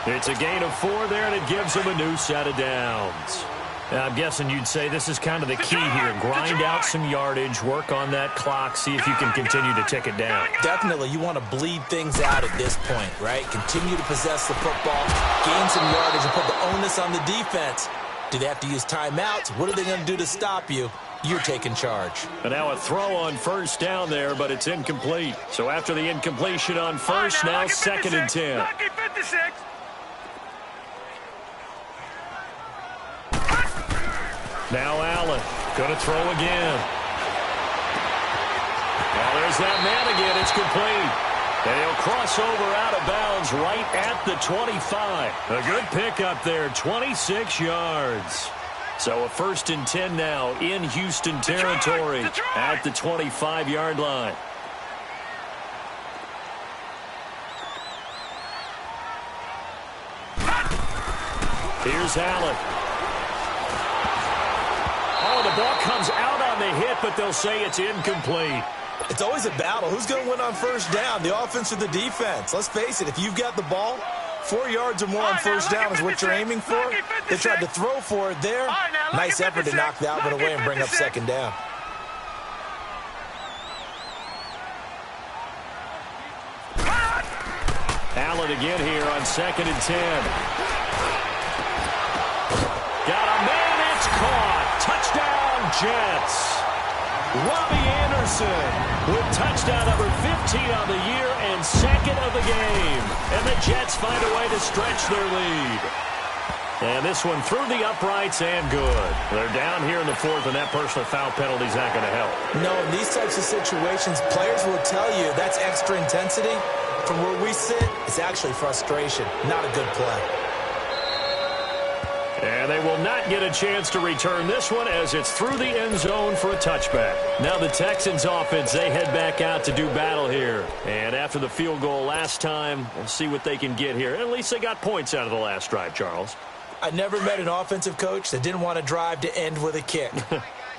Speaker 2: It's a gain of 4 there, and it gives him a new set of downs. I'm guessing you'd say this is kind of the key here. Grind out some yardage, work on that clock, see if you can continue to tick it down.
Speaker 3: Definitely. You want to bleed things out at this point, right? Continue to possess the football, gain some yardage, and put the onus on the defense. Do they have to use timeouts? What are they going to do to stop you? You're taking charge.
Speaker 2: And now a throw on first down there, but it's incomplete. So after the incompletion on first, now second and 10.
Speaker 4: Lucky 56.
Speaker 2: Now Allen, going to throw again. Now there's that man again. It's complete. And he'll cross over out of bounds right at the 25. A good pickup there, 26 yards. So a first and 10 now in Houston territory at the 25-yard line. Here's Allen. Oh, the ball comes out on the hit, but they'll say it's incomplete.
Speaker 3: It's always a battle. Who's going to win on first down, the offense or the defense? Let's face it, if you've got the ball, 4 yards or more on first down is what you're aiming for. They tried to throw for it there. Nice effort to knock that one away and bring up second down.
Speaker 2: Allen again here on second and 10. Got a man, it's caught. Touchdown, Jets. Robbie Anderson with touchdown number 15 on the year and second of the game. And the Jets find a way to stretch their lead. And this one through the uprights and good. They're down here in the fourth, and that personal foul penalty is not going to help.
Speaker 3: No, in these types of situations, players will tell you that's extra intensity. From where we sit, it's actually frustration, not a good play.
Speaker 2: And they will not get a chance to return this one as it's through the end zone for a touchback. Now the Texans offense, they head back out to do battle here. And after the field goal last time, we'll see what they can get here. At least they got points out of the last drive, Charles.
Speaker 3: I never met an offensive coach that didn't want to drive to end with a kick.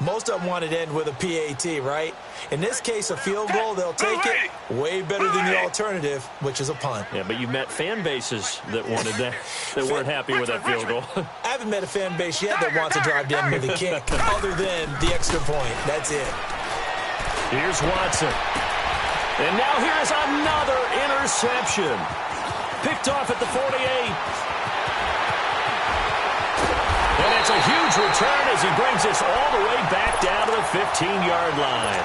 Speaker 3: Most of them wanted to end with a PAT, right? In this case, a field goal, they'll take it. Way better than the alternative, which is a punt.
Speaker 2: Yeah, but you met fan bases that wanted that, that weren't happy with that field goal.
Speaker 3: I haven't met a fan base yet that wants to drive to end with a kick, other than the extra point. That's it.
Speaker 2: Here's Watson. And now here's another interception. Picked off at the 48. And it's a huge return as he brings this all the way back down to the 15-yard line.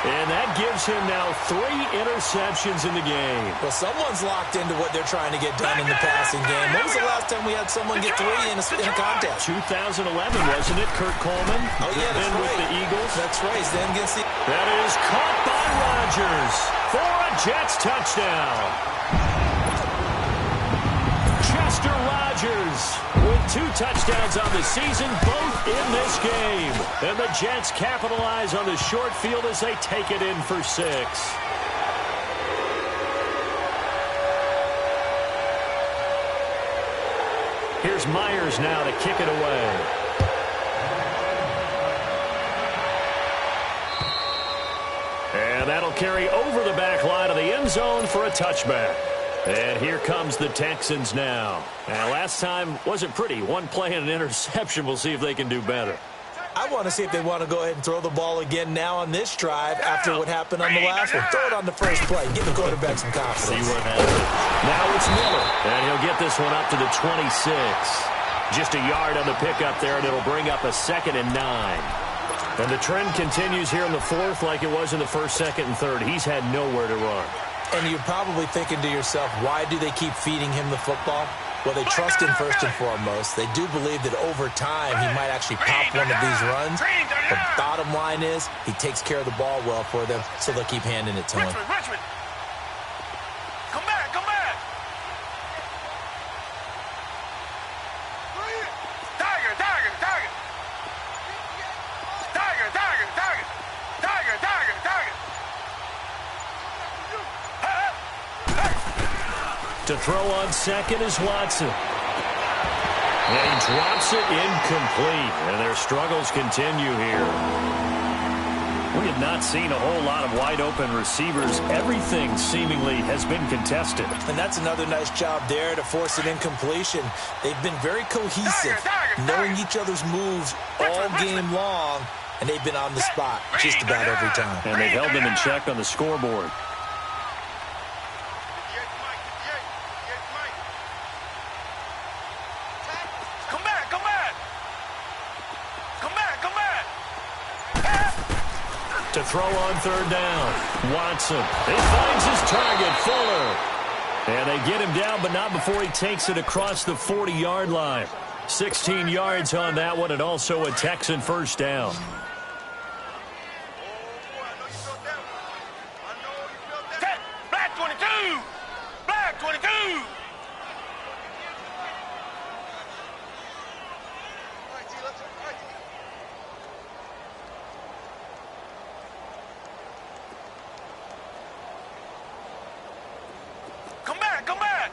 Speaker 2: And that gives him now 3 interceptions in the game.
Speaker 3: Well, someone's locked into what they're trying to get done in the passing game. When was the last time we had someone get 3 in a contest?
Speaker 2: 2011, wasn't it? Kurt Coleman.
Speaker 3: Oh, yeah, that's
Speaker 2: then
Speaker 3: right.
Speaker 2: With the Eagles.
Speaker 3: That's right. Then against the...
Speaker 2: That is caught by Rodgers for a Jets touchdown. Chester Rodgers with 2 touchdowns on the season, both in this game. And the Jets capitalize on the short field as they take it in for 6. Here's Myers now to kick it away. And that'll carry over the back line of the end zone for a touchback. And here comes the Texans now. And last time wasn't pretty. One play and an interception. We'll see if they can do better.
Speaker 3: I want to see if they want to go ahead and throw the ball again now on this drive after what happened on the last one. Throw it on the first play. Give the quarterback some confidence.
Speaker 2: See what happens. Now it's Miller. And he'll get this one up to the 26. Just a yard on the pickup there, and it'll bring up a 2nd and 9. And the trend continues here in the 4th like it was in the 1st, 2nd, and 3rd. He's had nowhere to run.
Speaker 3: And you're probably thinking to yourself, why do they keep feeding him the football? Well, they trust him first and foremost. They do believe that over time he might actually pop one of these runs. The bottom line is he takes care of the ball well for them, so they'll keep handing it to him.
Speaker 4: Richmond. Come back, come back. Tiger, tiger, tiger. Tiger, tiger, tiger. Tiger, tiger, tiger.
Speaker 2: To throw on 2nd is Watson. And he drops it incomplete. And their struggles continue here. We have not seen a whole lot of wide-open receivers. Everything seemingly has been contested.
Speaker 3: And that's another nice job there to force an incompletion. They've been very cohesive, knowing each other's moves all game long, and they've been on the spot just about every time.
Speaker 2: And they've held them in check on the scoreboard. To throw on 3rd down. Watson. He finds his target, Fuller. And they get him down, but not before he takes it across the 40-yard line. 16 yards on that one, and also a Texan first down.
Speaker 4: Black 22! Black 22! Come back, come back!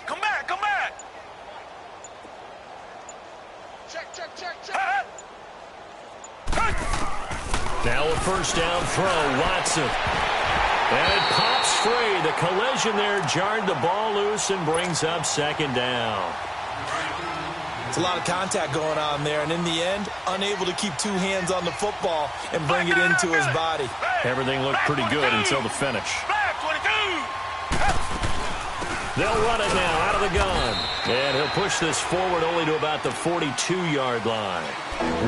Speaker 4: Come back, come back! Check, check, check, check!
Speaker 2: Now a first down throw, Watson. And it pops free. The collision there jarred the ball loose and brings up 2nd down.
Speaker 3: It's a lot of contact going on there, and in the end, unable to keep two hands on the football and bring it into his body.
Speaker 2: Everything looked pretty good until the finish.
Speaker 4: Black 22!
Speaker 2: They'll run it now out of the gun. And he'll push this forward only to about the 42-yard line.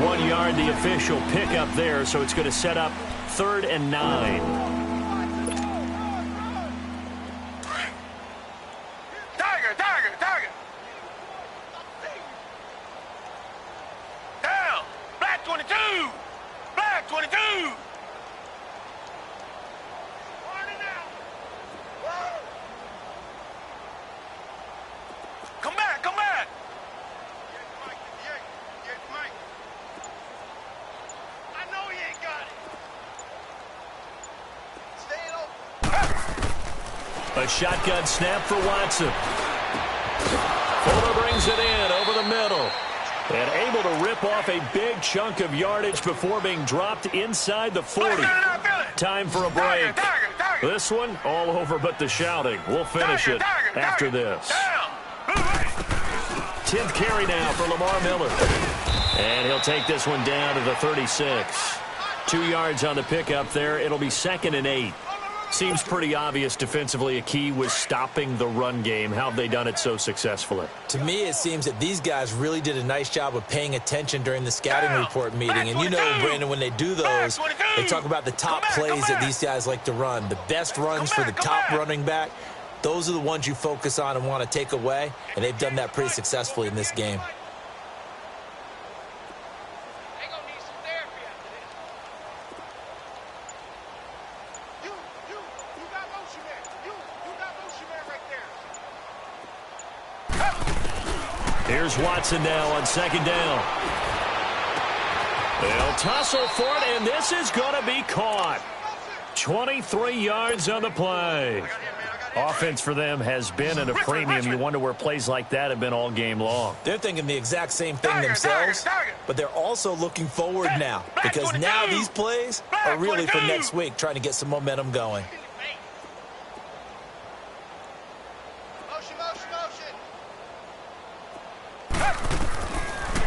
Speaker 2: 1 yard, the official pickup there, so it's going to set up 3rd and 9.
Speaker 4: Tiger, tiger, tiger! Down! Black 22! Black 22! Come back, come back! I know he ain't got it. Stay open.
Speaker 2: A shotgun snap for Watson. Fuller brings it in over the middle. And able to rip off a big chunk of yardage before being dropped inside the 40. Time for a break. This one, all over but the shouting. We'll finish it after this. 10th carry now for Lamar Miller. And he'll take this one down to the 36. 2 yards on the pickup there. It'll be 2nd and 8. Seems pretty obvious defensively a key was stopping the run game. How have they done it so successfully?
Speaker 3: To me, it seems that these guys really did a nice job of paying attention during the scouting report meeting. And you know, Brandon, when they do those, they talk about the top plays that these guys like to run. The best runs for the top running back, those are the ones you focus on and want to take away. And they've done that pretty successfully in this game.
Speaker 2: Here's Watson now on 2nd down. They'll tussle for it, and this is going to be caught. 23 yards on the play. Offense for them has been at a premium. You wonder where plays like that have been all game long.
Speaker 3: They're thinking the exact same thing themselves, but they're also looking forward now because now these plays are really for next week, trying to get some momentum going.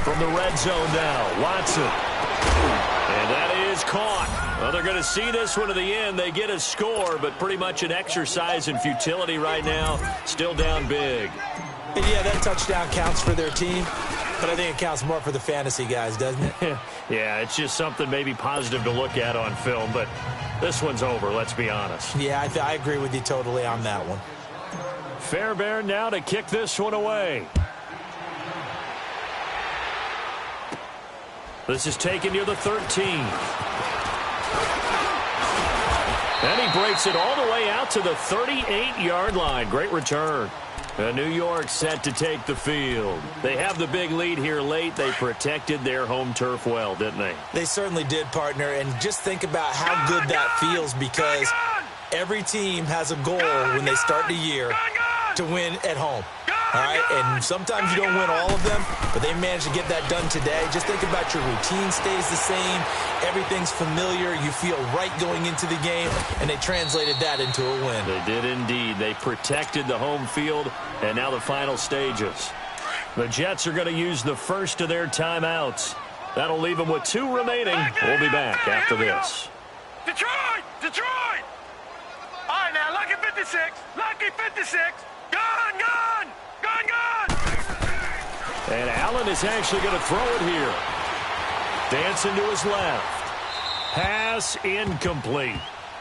Speaker 2: From the red zone now, Watson. And that is caught. Well, they're going to see this one to the end. They get a score, but pretty much an exercise in futility right now. Still down big.
Speaker 3: And yeah, that touchdown counts for their team, but I think it counts more for the fantasy guys, doesn't it?
Speaker 2: Yeah, it's just something maybe positive to look at on film, but this one's over, let's be honest.
Speaker 3: Yeah, I agree with you totally on that one.
Speaker 2: Fairbairn now to kick this one away. This is taken near the 13. And he breaks it all the way out to the 38-yard line. Great return. New York set to take the field. They have the big lead here late. They protected their home turf well, didn't they?
Speaker 3: They certainly did, partner. And just think about how good that feels because every team has a goal when they start the year to win at home. All right, and sometimes you don't win all of them, but they managed to get that done today. Just think about your routine stays the same. Everything's familiar. You feel right going into the game, and they translated that into a win.
Speaker 2: They did indeed. They protected the home field, and now the final stages. The Jets are going to use the first of their timeouts. That'll leave them with 2 remaining. We'll be back after this.
Speaker 4: Detroit! Detroit! All right, now, lucky 56. Lucky 56. Gone, gone! Gone, gone!
Speaker 2: And Allen is actually going to throw it here. Dancing to his left. Pass incomplete.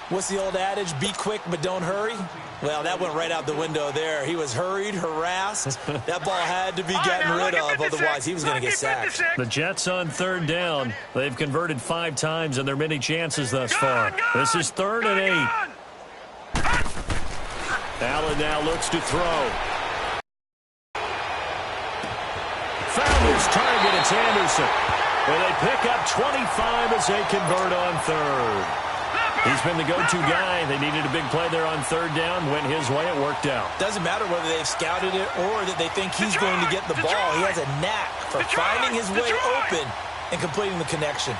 Speaker 3: What's the old adage? Be quick, but don't hurry? Well, that went right out the window there. He was hurried, harassed. That ball had to be gotten rid of, otherwise he was going to get sacked.
Speaker 2: The Jets on 3rd down. They've converted 5 times in their many chances thus far. This is 3rd and 8. Allen now looks to throw. Found his target. It's Anderson. And they pick up 25 as they convert on 3rd. He's been the go-to guy. They needed a big play there on 3rd down. Went his way. It worked out.
Speaker 3: Doesn't matter whether they've scouted it or that they think he's going to get the ball. He has a knack for finding his way open and completing the connection.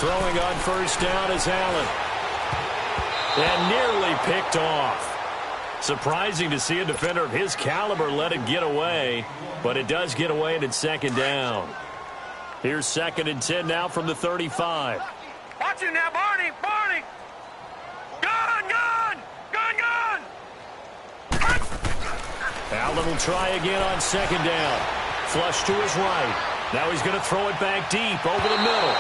Speaker 2: Throwing on 1st down is Allen. And nearly picked off. Surprising to see a defender of his caliber let it get away, but it does get away and it's 2nd down. Here's 2nd and 10 now from the 35.
Speaker 4: Watch it now, Barney! Barney! Gone, gone! Gone, gone!
Speaker 2: Allen will try again on 2nd down. Flush to his right. Now he's going to throw it back deep over the middle.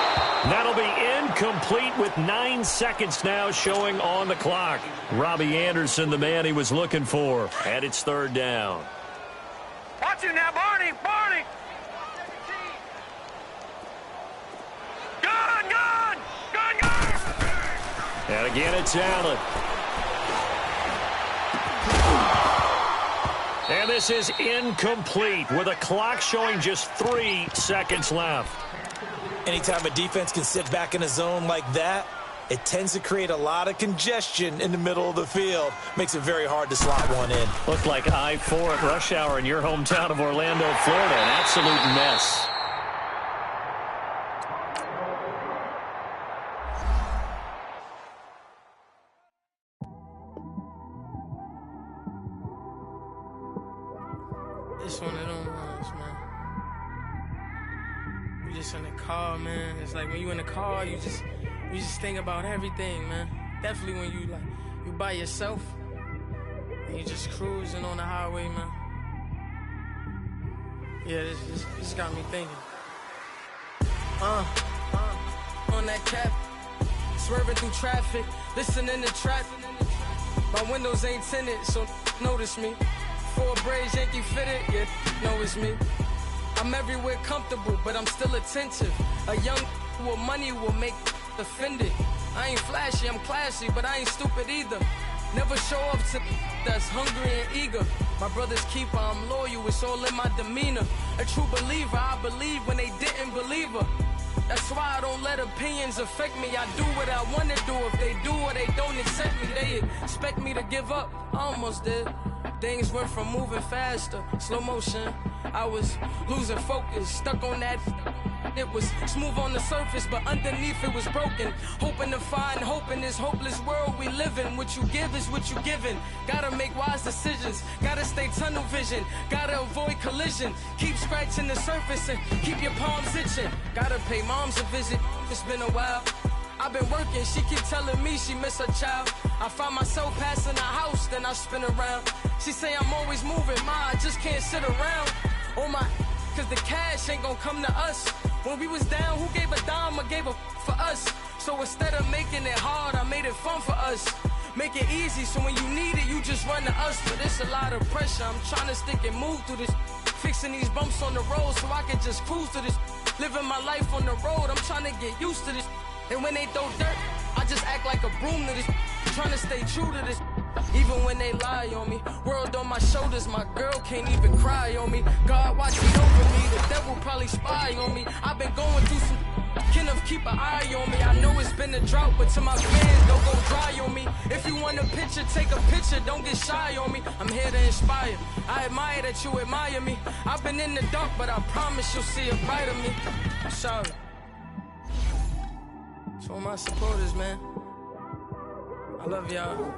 Speaker 2: That'll be incomplete with 9 seconds now showing on the clock. Robbie Anderson, the man he was looking for. And it's 3rd down.
Speaker 4: Watch it now, Barney! Barney! Gone, gone! Gone, gone!
Speaker 2: And again, it's Allen. And this is incomplete with a clock showing just 3 seconds left.
Speaker 3: Anytime a defense can sit back in a zone like that, it tends to create a lot of congestion in the middle of the field. Makes it very hard to slot one in.
Speaker 2: Looked like I-4 at rush hour in your hometown of Orlando, Florida. An absolute mess.
Speaker 5: It's one of them ones, man. You just in the car, man. It's like when you in the car, you just think about everything, man. Definitely when you by yourself and you just cruising on the highway, man. Yeah, this got me thinking. On that cap, swerving through traffic, listening to trap. My windows ain't tinted, so notice me. 4 braids, Yankee fitted, yeah, know it's me. I'm everywhere comfortable, but I'm still attentive. A young with money will make offended. I ain't flashy, I'm classy, but I ain't stupid either. Never show up to that's hungry and eager. My brother's keeper, I'm loyal, it's all in my demeanor. A true believer, I believe when they didn't believe her. That's why I don't let opinions affect me. I do what I want to do. If they do or they don't accept me, they expect me to give up. I almost did. Things went from moving faster, slow motion. I was losing focus, stuck on that. It was smooth on the surface, but underneath it was broken. Hoping to find hope in this hopeless world we live in. What you give is what you given. Gotta make wise decisions. Gotta stay tunnel vision. Gotta avoid collision. Keep scratching the surface and keep your palms itching. Gotta pay moms a visit. It's been a while. I've been working, she keep telling me she miss her child. I find myself passing the house, then I spin around. She say I'm always moving, ma, I just can't sit around. Oh my, cause the cash ain't gonna come to us. When we was down, who gave a dime or gave a for us? So instead of making it hard, I made it fun for us. Make it easy, so when you need it, you just run to us. But it's a lot of pressure, I'm trying to stick and move through this. Fixing these bumps on the road so I can just cruise to this. Living my life on the road, I'm trying to get used to this. And when they throw dirt, I just act like a broom to this. Trying to stay true to this. Even when they lie on me. World on my shoulders, my girl can't even cry on me. God watching over me, the devil probably spy on me. I've been going through some Kenneth, keep an eye on me. I know it's been a drought, but to my fans, don't go dry on me. If you want a picture, take a picture, don't get shy on me. I'm here to inspire. I admire that you admire me. I've been in the dark, but I promise you'll see a bright of me. I'm sorry. To all my supporters, man. I love y'all.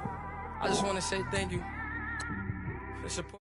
Speaker 5: I just want to say thank you for support.